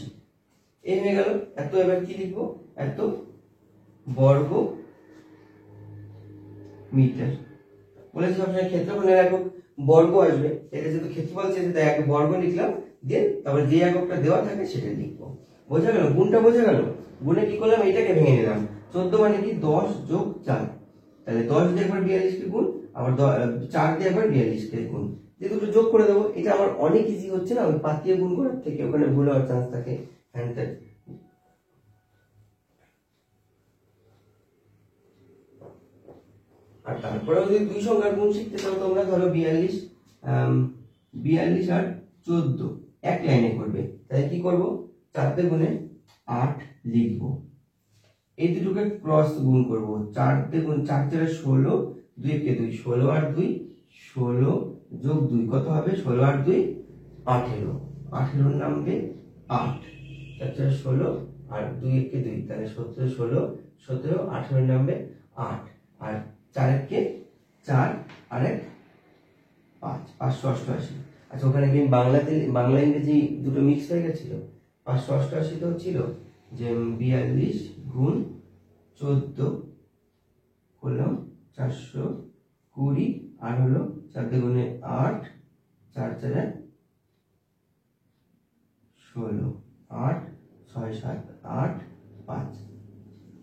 এই হয়ে গেল এত। এবার কি লিখবো, এত বর্গ মিটার। বলেছে সবসময় ক্ষেত্রফলের একক বর্গ আসবে, এটা যেহেতু ক্ষেত্রফল চেয়েছে তাই এক বর্গ লিখলাম, দিয়ে তারপর যে এককটা দেওয়া থাকে সেটা লিখবো। বোঝা গেল, গুণটা বোঝা গেল? গুণে কি করলাম, এটাকে ভেঙে নিলাম। 14 মানে কি 10 যোগ 4, তাহলে 10 দিয়ে একবার 42 কে গুণ, আবার 4 দিয়ে একবার 42 কে গুণ, যে দুটো যোগ করে দেবো। এটা আমার অনেক ইজি হচ্ছে না, ওই পাতিয়ে গুণ করার থেকে, ওখানে ভুল হওয়ার চান্স থাকে। আর তারপরে যদি দুই সংখ্যার গুণ শিখতে চাও তোমরা, ধরো 42 আর 14 এক লাইনে করবে, তাহলে কি করব, 4 দিয়ে গুণে 8 লিখবো, এই দুটোকে ক্রস গুণ করব। 4 দিয়ে গুণ, 4 4 16, 2 কে 2, 16 আর 2 16 যোগ 2 কত হবে, 16 আর 2 18, 18 নামবে 8, 4 4 16 আর 2 কে 2, তাহলে 17 16 17, 18 নামবে 8, আর 4 কে 4 আর 1 5, 588। আচ্ছা, ওখানে কি বাংলা ইংরেজি দুটো মিক্স হয়ে গেছিল, 588 তো ছিল যে 42 গুণ 14 করলাম 420, আর হলো 4 দিয়ে গুণে 8, 4 4 16, 8 6 7 8 5।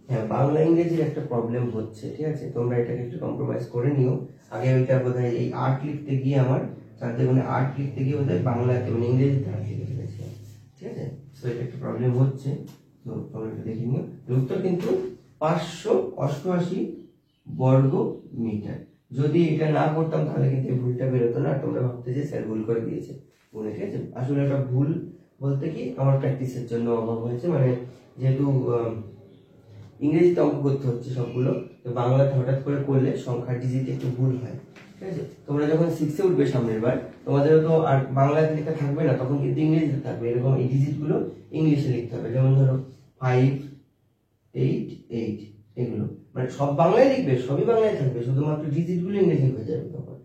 হ্যাঁ, বাংলা ইংরেজির একটা প্রবলেম হচ্ছে, ঠিক আছে? তোমরা এটাকে একটু কম্প্রোমাইজ করে নিও। আগে ওইটা বোধহয় এই 8 লিখতে গিয়ে আমার 4 দিয়ে গুণে 8 লিখতে গিয়ে বোধহয় বাংলাতে মানে ইংরেজিতে 8 লিখে ফেলেছি, ঠিক আছে? তো এটা একটা প্রবলেম হচ্ছে, তো তোমরা একটু দেখে নিও। উত্তর কিন্তু 588 বর্গ মিটার। যদি এটা না করতাম তাহলে কিন্তু এই ভুলটা বেরোতো না, তোমরা ভাবতে যে স্যার ভুল করে দিয়েছে গুণে, ঠিক আছে? আসলে একটা ভুল বলতে কি আমার প্র্যাকটিসের জন্য অভাব হয়েছে, মানে যেহেতু ইংরেজিতে অঙ্ক করতে হচ্ছে সবগুলো, তো তো বাংলাতে হঠাৎ করে করলে সংখ্যার ডিজিটে একটু ভুল হয়, ঠিক আছে। তোমরা যখন 6-এ উঠবে সামনের বার, তোমাদেরও তো আর বাংলাতে লেখা থাকবে না, তখন কিন্তু ইংরেজিতে থাকবে। এরকম এই ডিজিটগুলো ইংলিশে লিখতে হবে। যেমন ধরো 5, 8, 8, এগুলো মানে সব বাংলায় লিখবে, সবই বাংলায় থাকবে, শুধুমাত্র ডিজিটগুলো ইংরেজি হয়ে যাবে। তখন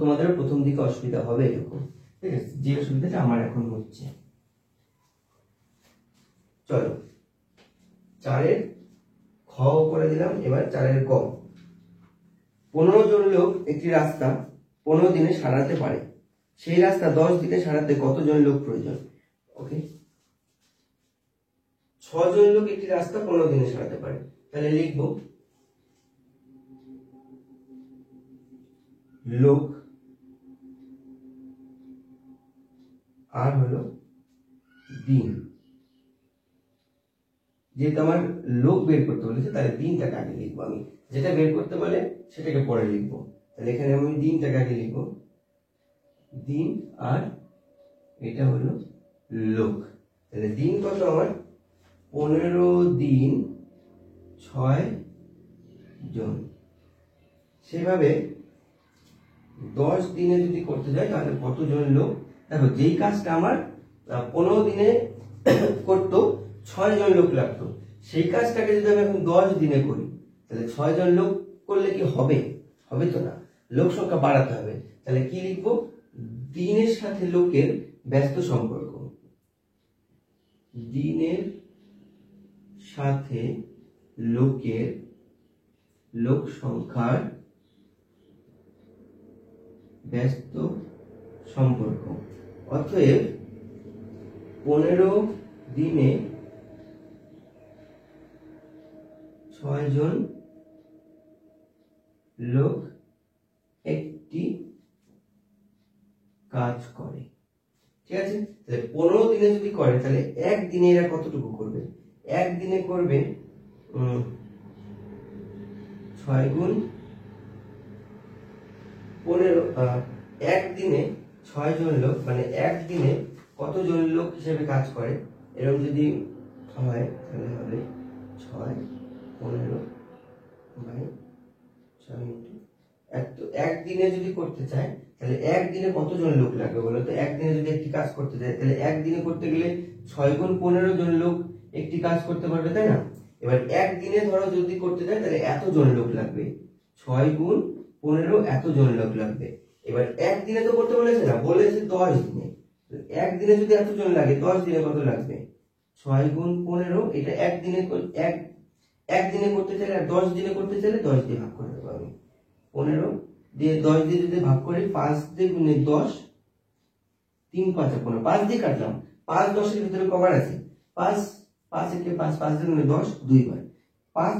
তোমাদের প্রথম দিকে অসুবিধা হবে এরকম, ঠিক আছে, যে অসুবিধাটা আমার এখন হচ্ছে। চলো 4-এর খ করে দিলাম, এবার 4-এর ক। 15 জন লোক একটি রাস্তা 15 দিনে সারাতে পারে, সেই রাস্তা 10 দিনে সারাতে কতজন লোক প্রয়োজন? ওকে, 6 জন লোক একটি রাস্তা 15 দিনে সারাতে পারে, তাহলে লিখবো লোক আর হলো দিন। যেহেতু আমার লোক বের করতে বলেছে, তাহলে দিনটাকে আগে লিখবো। আমি যেটা বের করতে বলে সেটাকে পরে লিখবো। তাহলে এখানে আমি দিনটাকে আগে লিখবো, দিন, আর এটা হলো লোক। তাহলে দিন কত আমার? 15 দিন 6 জন। সেভাবে 10 দিনে যদি করতে যাই তাহলে কতজন লোক? দেখো, যেই কাজটা আমার 15 দিনে করতো 6 জন লোক লাগতো, সেই কাজটাকে যদি আমি এখন 10 দিনে করি, তাহলে 6 জন লোক করলে কি হবে? হবে তো না, লোক সংখ্যা বাড়াতে হবে। তাহলে কি লিখবো? দিনের সাথে লোকের ব্যস্ত সম্পর্ক। দিনের সাথে লোকের লোক সংখ্যার ব্যস্ত সম্পর্ক। অতএব 15 দিনে 6 জন লোক একটি কাজ করে, ঠিক আছে। তাহলে 15 দিনে যদি করে, তাহলে একদিনে এরা কতটুকু করবে? একদিনে করবে 6 গুণ 15। একদিনে 6 জন লোক, মানে একদিনে কতজন লোক হিসেবে কাজ করে, এরকম যদি হয় তাহলে হবে 6, 15 বাই 6 একদিনে যদি করতে চাই, তাহলে একদিনে কতজন লোক লাগবে বলো তো? একদিনে যদি একটি কাজ করতে চাই, তাহলে একদিনে করতে গেলে 6 গুণ 15 জন লোক একটি কাজ করতে পারবে, তাই না? এবার একদিনে ধরো যদি করতে চাই, তাহলে এতজন লোক লাগবে, 6 গুণ 15 এতজন লোক লাগবে। এবার একদিনে তো করতে বলেছে না, বলেছে 10 দিনে। একদিনে যদি এতজন লাগে, 10 দিনে কত লাগবে? 6 গুণ 15, এটা একদিনে একদিনে করতে চাইলে, আর 10 দিনে করতে চাইলে 10 দিয়ে ভাগ করে দেবো আমি। 15 দিয়ে 10 দিয়ে যদি ভাগ করি, 5 দিয়ে গুণে 10, 3 5 15, 5 দিয়ে কাটলাম। 5 10 এর ভিতরে কবার আছে? 5 5 একে 5, 5 দিয়ে গুণে 10 2 বার। 5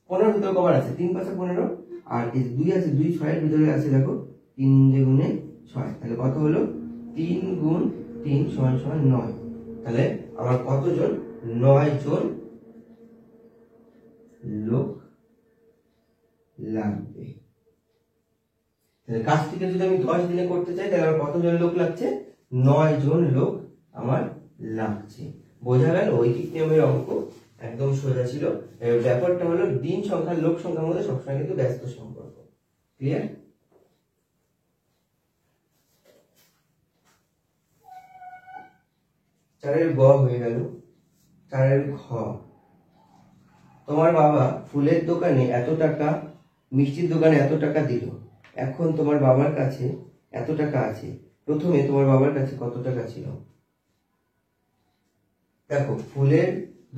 15 ভিতরে কবার আছে? 3 5 15, আর এই 2 আছে, 2 6 এর ভিতরে আছে, দেখো 3 দিয়ে গুণে 6। তাহলে কত হলো? 3 গুণ 3 সমান 9। তাহলে আমার কতজন? 9 জন লোক লাগবে। তাহলে কাজটিকে যদি আমি 10 দিনে করতে চাই, তাহলে আমার কতজন লোক লাগছে? 9 জন লোক আমার লাগছে। বোঝা গেল? ঐকিক নিয়মের অঙ্ক একদম সোজা ছিল। ব্যাপারটা হলো দিন সংখ্যা লোক সংখ্যার মধ্যে সবসময় কিন্তু ব্যস্ত সম্পর্ক। ক্লিয়ার? চারের গ হয়ে গেল। চারের খ। তোমার বাবা ফুলের দোকানে এত টাকা, মিষ্টির দোকানে এত টাকা দিল। এখন তোমার বাবার কাছে এত টাকা আছে। প্রথমে তোমার বাবার কাছে কত টাকা ছিল? দেখো, ফুলের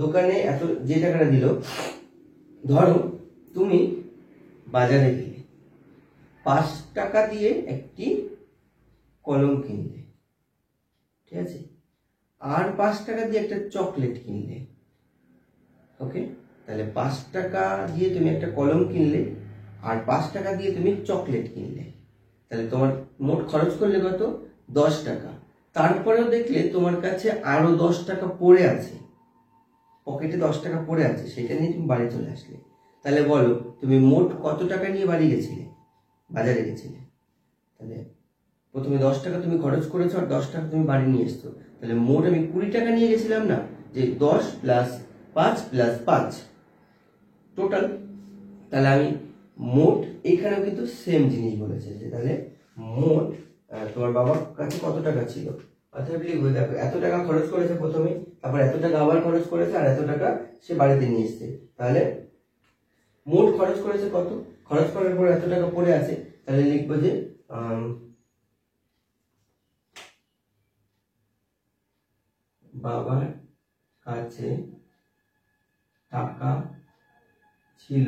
দোকানে এত যে টাকাটা দিল, ধরো তুমি বাজারে গেলে 5 টাকা দিয়ে একটি কলম কিনলে, ঠিক আছে, আর 5 টাকা দিয়ে একটা চকলেট কিনলে। ওকে, তাহলে 5 টাকা দিয়ে তুমি একটা কলম কিনলে, আর 5 টাকা দিয়ে তুমি চকলেট কিনলে। তাহলে তোমার মোট খরচ করলে কত? 10 টাকা। তারপরেও দেখলে তোমার কাছে আরো 10 টাকা পড়ে আছে, পকেটে 10 টাকা পড়ে আছে, সেটা নিয়ে তুমি বাড়ি চলে আসলে। তাহলে বলো, তুমি মোট কত টাকা নিয়ে বাড়ি গেছিলে, বাজারে গেছিলে? তাহলে প্রথমে 10 টাকা তুমি খরচ করেছো, আর 10 টাকা তুমি বাড়ি নিয়ে এসছো। তাহলে মোট আমি 20 টাকা নিয়ে গেছিলাম না, যে 10 + 5 + 5 টোটাল তাহলে আমি মোট এখানেও কিন্তু সেম জিনিস বলেছে যে তাহলে মোট তোমার বাবার কাছে কত টাকা ছিল, অর্থাৎ লিখবো দেখো এত টাকা খরচ করেছে প্রথমে, তারপর এত টাকা আবার খরচ করেছে, আর এত টাকা সে বাড়িতে নিয়ে এসছে। তাহলে মোট খরচ করেছে কত, খরচ করার পর এত টাকা পড়ে আছে, তাহলে লিখবো যে বাবার কাছে টাকা ছিল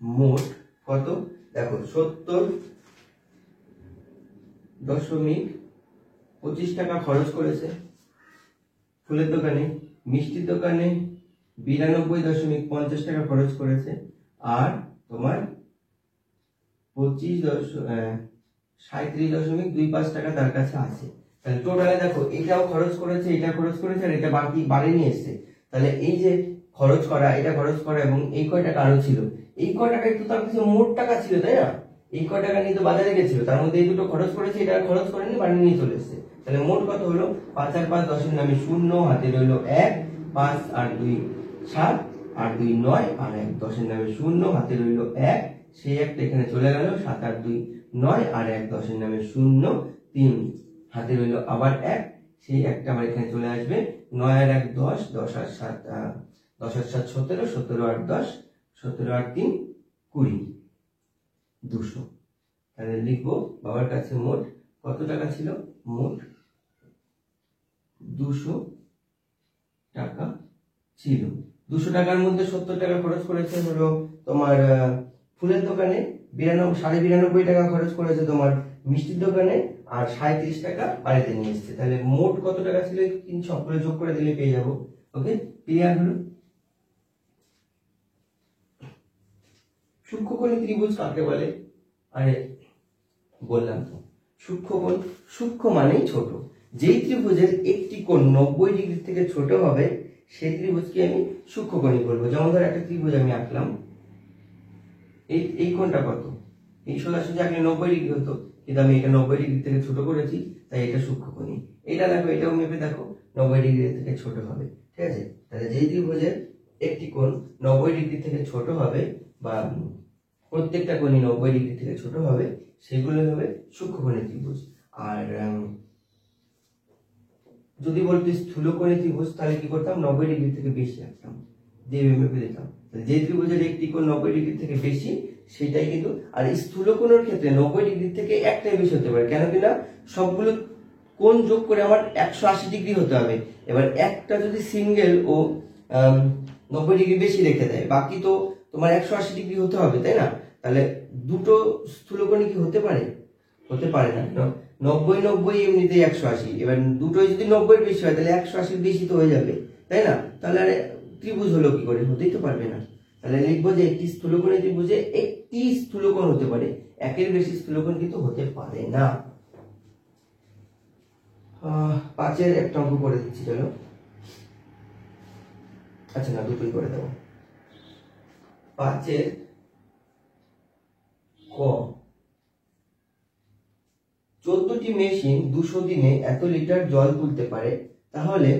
মোট কত, দেখো 70.25 টাকা খরচ করেছে, ফুলের দোকানে, মিষ্টির দোকানে 92.50 টাকা খরচ করেছে, আর তোমার 37.25 টাকা তার কাছে আছে। তাহলে টোটালে দেখো এটাও খরচ করেছে, এটা খরচ করেছে, আর এটা বাকি বাড়ি নিয়ে এসছে। তাহলে এই যে খরচ করা, এটা খরচ করা এবং এই কয় টাকা আরো ছিল, এই কয় টাকা একটু তার কাছে মোট টাকা ছিল, তাই না? এই কয় টাকা নিয়ে তো বাজারে গেছিল, তার মধ্যে এই দুটো খরচ করেছে, এটা খরচ করেনি, বাড়ি নিয়ে চলে এসছে। তাহলে মোট কত হলো 5 আর 5 10 এর নামে 0, হাতে রইলো 1, 5 আর 2 7, আর 2 9, আর 1 10 এর নামে 0, হাতে রইলো 1, সেই একটা এখানে চলে গেল, 7 আর 2 9, আর 1 10 এর নামে 0, 3, হাতে রইলো আবার 1, সেই একটা আবার এখানে চলে আসবে, 9 আর 1 10, 10 আর 7 10 আর 7 17, 17 আর 10 17 আর 3 20, 200। তাহলে লিখবো বাবার কাছে মোট কত টাকা ছিল, মোট 200 টাকা ছিল। 200 টাকার মধ্যে 70 টাকা খরচ করেছে হলো তোমার ফুলের দোকানে, 92.5 টাকা খরচ করেছে তোমার মিষ্টির দোকানে, আর 37 টাকা বাড়িতে নিয়ে এসছে। তাহলে মোট কত টাকা ছিল কিন্তু সবগুলো যোগ করে দিলে পেয়ে যাবো। ওকে, ক্লিয়ার হলো? সূক্ষ্মকোণী ত্রিভুজ কাকে বলে? আরে বললাম তো, সূক্ষ্মকোণ, সূক্ষ্ম মানেই ছোট। যেই ত্রিভুজের একটি কোণ 90 ডিগ্রি থেকে ছোট হবে সেই ত্রিভুজকে আমি সূক্ষ্মকোণী বলবো। যেমন ধর একটা ত্রিভুজ আমি আঁকলাম, এই কোণটা কত, এই সোজাসুজি আঁকলে 90 ডিগ্রি হতো, কিন্তু আমি এটা 90 ডিগ্রি থেকে ছোট করেছি, তাই এটা সূক্ষ্মকোণী। এটা দেখো, এটাও মেপে দেখো 90 ডিগ্রি থেকে ছোট হবে, ঠিক আছে? তাহলে যেই ত্রিভুজের একটি কোণ 90 ডিগ্রি থেকে ছোট হবে, বা প্রত্যেকটা কোণই 90 ডিগ্রি থেকে ছোট হবে, সেগুলো হবে সূক্ষ্মকোণী ত্রিভুজ। আর যদি বলতে স্থূলকোণী ত্রিভুজ, তাহলে কি করতাম, 90 ডিগ্রি থেকে বেশি আঁকতাম, দিয়ে মেপে দিতাম। যে ত্রিভুজের একটি কোণ 90 ডিগ্রি থেকে বেশি সেটাই কিন্তু। আর স্থূলকোণের ক্ষেত্রে 90 ডিগ্রি থেকে একটাই বেশি হতে পারে, কেন কিনা সবগুলো কোণ যোগ করে আমার 180 ডিগ্রি হতে হবে। এবার একটা যদি সিঙ্গেল ও 90 ডিগ্রি বেশি রেখে দেয়, বাকি তো তোমার 180 ডিগ্রি হতে হবে, তাই না? তাহলে দুটো স্থূলকোণী কি হতে পারে? হতে পারে না। 90 90 এমনিতেই 180, এবার দুটোই যদি 90 এর বেশি হয় তাহলে 180 বেশি তো হয়ে যাবে, তাই না? তাহলে ত্রিভুজ হলো কি করে? হতেই তো পারবে না। তাহলে লিখবো যে একটি স্থূলকোণী ত্রিভুজে একটি স্থূলকোণ হতে পারে, একের বেশি স্থূলকোণ কিন্তু হতে পারে না। 5 এর একটা অঙ্ক করে দিচ্ছি, চলো। আচ্ছা না, দুটোই করে দেবো। 5 এর ক, 14টি মেশিন 200 দিনে এত লিটার জল তুলতে পারে, তাহলে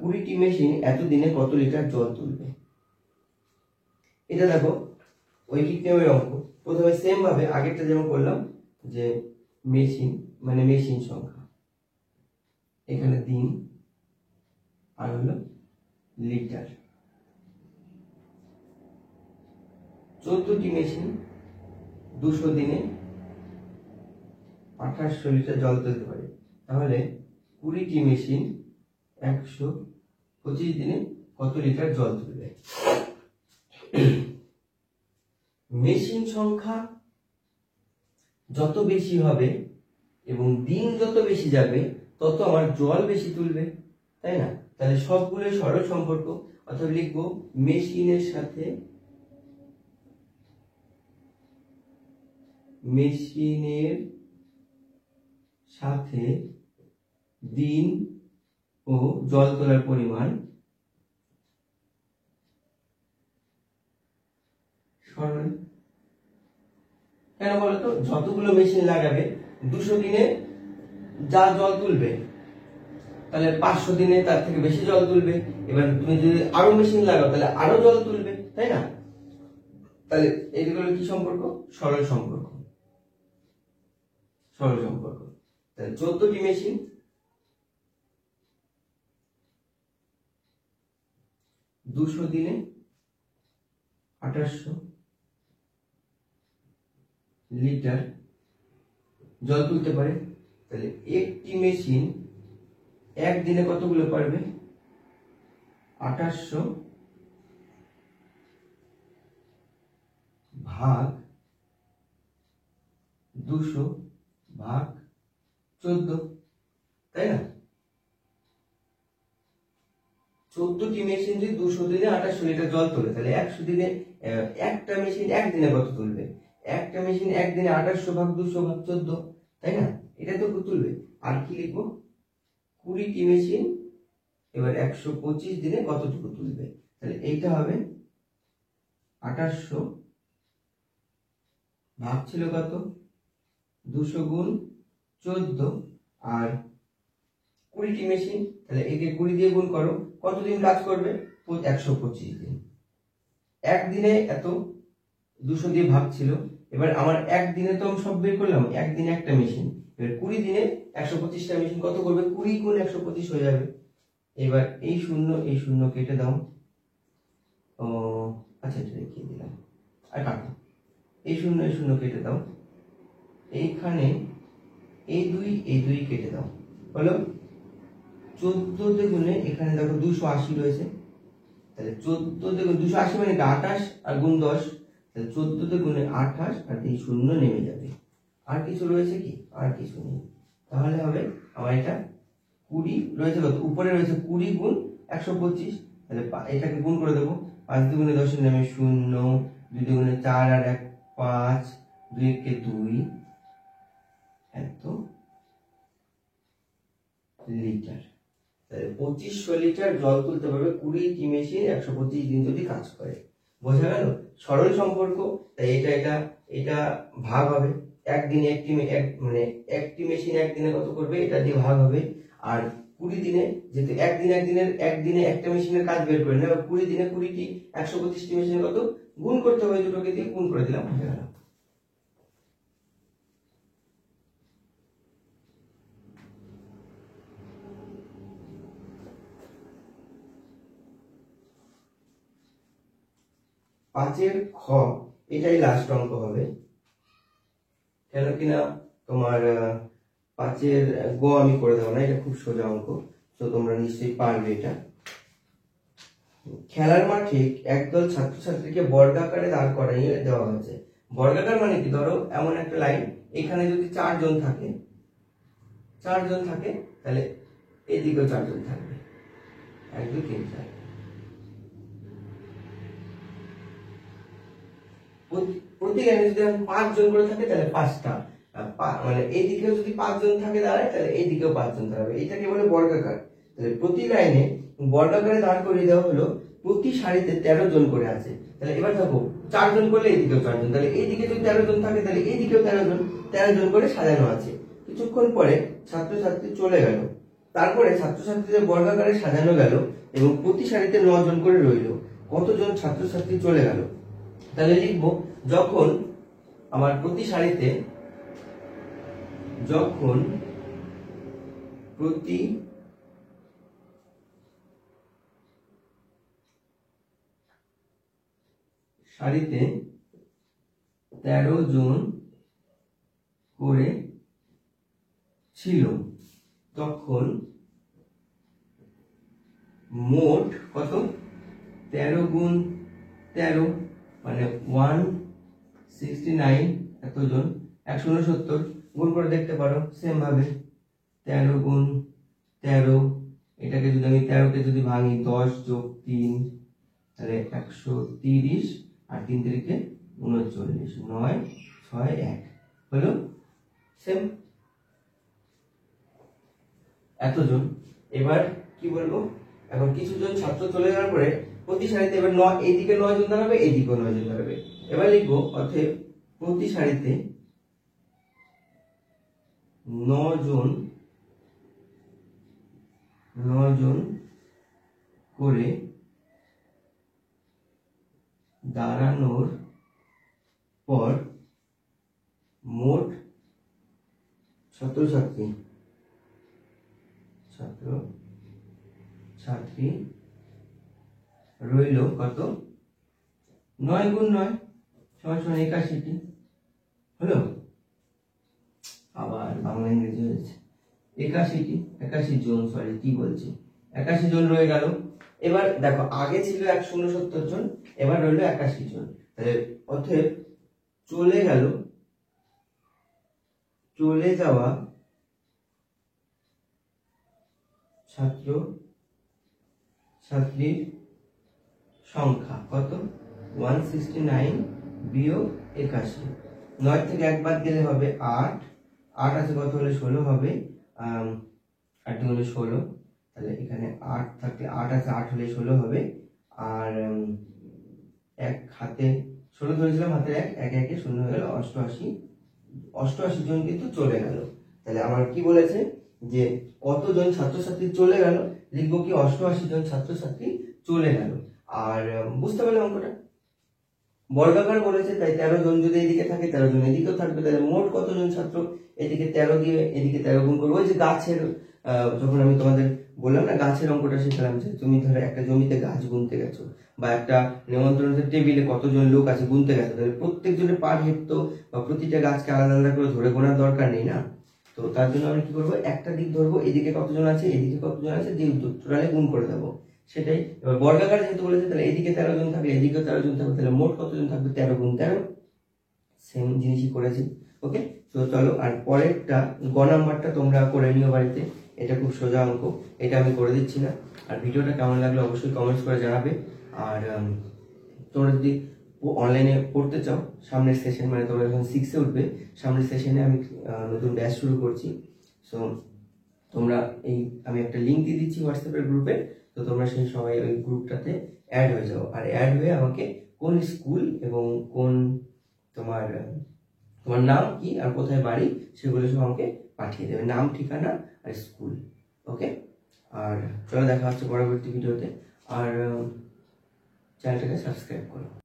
20টি মেশিন এত দিনে কত লিটার জল তুলবে? এটা দেখো ঐকিক নিয়মের অঙ্ক। প্রথমে সেম ভাবে আগেরটা যেমন করলাম, যে মেশিন মানে মেশিন সংখ্যা, এখানে দিন আর হলো লিটার। 14টি মেশিন 200 দিনে 2800 লিটার জল তুলতে পারে, তাহলে 20টি মেশিন 125 দিনে কত লিটার জল তুলবে? মেশিন সংখ্যা যত বেশি হবে এবং দিন যত বেশি যাবে তত আমার জল বেশি তুলবে, তাই না? তাহলে সবগুলো সরল সম্পর্ক। অর্থাৎ লিখবো মেশিনের সাথে দিন ও জল তোলার পরিমাণ সরল। কেন বলতো? যতগুলো মেশিন লাগাবে 200 দিনে যা জল তুলবে তাহলে 500 দিনে তার থেকে বেশি জল তুলবে। এবার তুমি যদি আরো মেশিন লাগাও তাহলে আরো জল তুলবে, তাই না? তাহলে এইগুলো কি সম্পর্ক? সরল সম্পর্ক। সরল সম্পর্ক। তাহলে 14টি মেশিন, 200 দিনে 2800 লিটার জল তুলতে পারে। তাহলে একটি মেশিন একদিনে কতগুলো পারবে? 2800 ভাগ 200 ভাগ 14, তাই না? 14টি মেশিন যদি 200 দিনে 2800 লিটার জল তোলে, তাহলে 100 দিনে একটা মেশিন একদিনে কত তুলবে? একটা মেশিন একদিনে 2800 ভাগ 200 ভাগ 14, তাই না? এটা তো তুলবে। আর কি লিখবো? 20টি মেশিন এবার 125 দিনে কতটুকু তুলবে? তাহলে এইটা হবে 2800 ভাগ ছিল কত? 200 গুণ 14, আর 20টি মেশিন, তাহলে একে 20 দিয়ে গুণ করো, কতদিন কাজ করবে? 125 দিন। একদিনে এত 200 দিয়ে ভাগ ছিল। এবার আমার একদিনে তো আমি সব বের করলাম, একদিনে একটা মেশিন। এবার 20 দিনে 125টা মেশিন কত করবে? 20 গুণ 125 হয়ে যাবে। এবার এই শূন্য কেটে দাও। ও আচ্ছা, এটা রেখে দিলাম, আর কাটো। এই শূন্য কেটে দাও। এইখানে এই দুই কেটে দাও। হলো 14 গুণে, এখানে দেখো 280 রয়েছে, তাহলে 14 গুণ 280 মানে 28 আর গুণ 10, তাহলে 14 গুণে 28 আর এই শূন্য নেমে যাবে। আর কিছু রয়েছে কি? আর কিছু নেই। তাহলে হবে আমার এটা 20 রয়েছে, কত উপরে রয়েছে 20 গুণ 125, তাহলে এটাকে গুণ করে দেবো। 5 দুগুণে 10 নেমে 0, 2 দুগুণে 4 আর 1 5, 2 কে 2, এত লিটার। তাহলে 2500 লিটার জল তুলতে পারবে 20টি মেশিন 125 দিন যদি কাজ করে। বোঝা গেল? সরল সম্পর্ক। তাই এটা ভাগ হবে। একদিনে একটি মেশিন একদিনে কত করবে এটা দিয়ে ভাগ হবে। আর 20 দিনে, যেহেতু একদিনে একটা মেশিনের কাজ বের করে নেবে, 20 দিনে 20টি 125টি মেশিনে কত গুণ করতে হবে, দুটোকে দিয়ে গুণ করে দিলাম, হয়ে গেল। পাঁচের খ, এটাই লাস্ট অঙ্ক হবে। কেন কিনা তোমার 5-এর গ আমি করে দেবো না, এটা খুব সোজা অঙ্ক, তো তোমরা নিশ্চয়ই পারবে এটা। খেলার মাঠে একদল ছাত্রছাত্রীকে বর্গাকারে দাঁড় করাইয়ে দেওয়া হয়েছে। বর্গাকার মানে কি? ধরো এমন একটা লাইন, এখানে যদি 4 জন থাকে, তাহলে এদিকেও 4 জন থাকবে, 1 2 3 4। প্রতি লাইনে যদি 5 জন করে থাকে তাহলে 5টা, মানে এইদিকেও যদি 5 জন থাকে দাঁড়ায়, তাহলে এইদিকেও 5 জন দাঁড়াবে। এটাকে বলে বর্গাকার। তাহলে প্রতি লাইনে বর্গাকারে দাঁড় করিয়ে দেওয়া হলো, প্রতি সারিতে 13 জন করে আছে। তাহলে এবার দেখো 4 জন করলে এইদিকেও 4 জন, তাহলে এইদিকে যদি 13 জন থাকে তাহলে এইদিকেও 13 জন করে সাজানো আছে। কিছুক্ষণ পরে ছাত্রছাত্রী চলে গেল, তারপরে ছাত্রছাত্রীদের বর্গাকারে সাজানো গেল এবং প্রতি সারিতে 9 জন করে রইল। কতজন ছাত্রছাত্রী চলে গেল? তাহলে লিখবো, যখন আমার প্রতি সারিতে প্রতি সারিতে 13 জন করে ছিল, তখন মোট কত? 13 গুণ 13 মানে 169, এতজন 169 গুণ করে দেখতে পারো সেম ভাবে। 13 গুণ 13, এটাকে যদি আমি 13কে যদি ভাঙি 10 যোগ 3 তাহলে 130, আর 3 তারিখে 39, 9 6 1 হলো সেম এতজন। এবার কি বলবো? এখন কিছু জন ছাত্র চলে যাওয়ার পরে প্রতি সারিতে এবার এইদিকে 9 জন দাঁড়াবে, এইদিকেও 9 জন দাঁড়াবে। এবার লিখবো, অতএব প্রতি সারিতে 9 জন 9 জন করে দাঁড়ানোর পর মোট ছাত্রছাত্রী রইল কত? 9 গুণ 9 সমান 81টি হলো। আবার বাংলা ইংরেজি হয়েছে 81টি, 81 জন, সরি কি বলছি, 81 জন রয়ে গেল। এবার দেখো আগে ছিল 169 জন, এবার রইল 81 জন। তাহলে অতএব চলে যাওয়া ছাত্র ছাত্রীর সংখ্যা কত? 169 বিয়োগ 81। 9 থেকে 1 বাদ দিলে হবে 8, 8 আছে কত হলে 16 হবে, 8 হলে 16, তাহলে এখানে 8 থাকলে 8 আছে, 8 হলে 16 হবে। আর এক হাতে 16 ধরেছিলাম, হাতে 1, 1 1 শূন্য হয়ে গেল 88 জন কিন্তু চলে গেল। তাহলে আমার কি বলেছে যে কতজন ছাত্রছাত্রী চলে গেল, লিখবো কি 88 জন ছাত্রছাত্রী চলে গেল। আর বুঝতে পারলে অঙ্কটা বর্গাকার বলেছে, তাই 13 জন যদি এদিকে থাকে 13 জন এদিকেও থাকবে। তাহলে মোট কতজন ছাত্র, এদিকে 13 দিয়ে এদিকে 13 গুণ করবো। ওই যে গাছের, যখন আমি তোমাদের বললাম না গাছের অঙ্কটা শিখলাম, যে তুমি ধরো একটা জমিতে গাছ গুনতে গেছো, বা একটা নিমন্ত্রণের টেবিলে কতজন লোক আছে গুনতে গেছো, তাহলে প্রত্যেকজনের পার হেড তো বা প্রতিটা গাছকে আলাদা আলাদা করে ধরে গোনার দরকার নেই না। তো তার জন্য আমি কি করবো, একটা দিক ধরবো, এদিকে কতজন আছে এদিকে কতজন আছে, দিয়ে টোটালে গুণ করে দেবো, সেটাই। এবার বর্গাকার যেহেতু বলেছে, তাহলে এদিকে 13 জন থাকলে এদিকে 13 জন থাকবে, তাহলে মোট কতজন থাকবে 13 গুণ 13, সেম জিনিসই করেছি। ওকে, তো চলো আর পরেরটা গ নাম্বারটা তোমরা করে নিও বাড়িতে, এটা খুব সোজা অঙ্ক, এটা আমি করে দিচ্ছি না। আর ভিডিওটা কেমন লাগলো অবশ্যই কমেন্টস করে জানাবে। আর তোমরা যদি অনলাইনে পড়তে চাও, সামনের সেশন, মানে তোমরা যখন 6-এ উঠবে, সামনের সেশনে আমি নতুন ব্যাচ শুরু করছি। সো তোমরা আমি একটা লিঙ্ক দিয়ে দিচ্ছি হোয়াটসঅ্যাপের গ্রুপে, তো তোমরা সেই সবাই ওই গ্রুপটাতে অ্যাড হয়ে যাও। আর অ্যাড হয়ে আমাকে কোন স্কুল এবং কোন তোমার নাম কি আর কোথায় বাড়ি সেগুলো সব আমাকে পাঠিয়ে দেবে, নাম, ঠিকানা আর স্কুল। ওকে, আর চলো দেখা হচ্ছে পরবর্তী ভিডিওতে। আর চ্যানেলটাকে সাবস্ক্রাইব করো।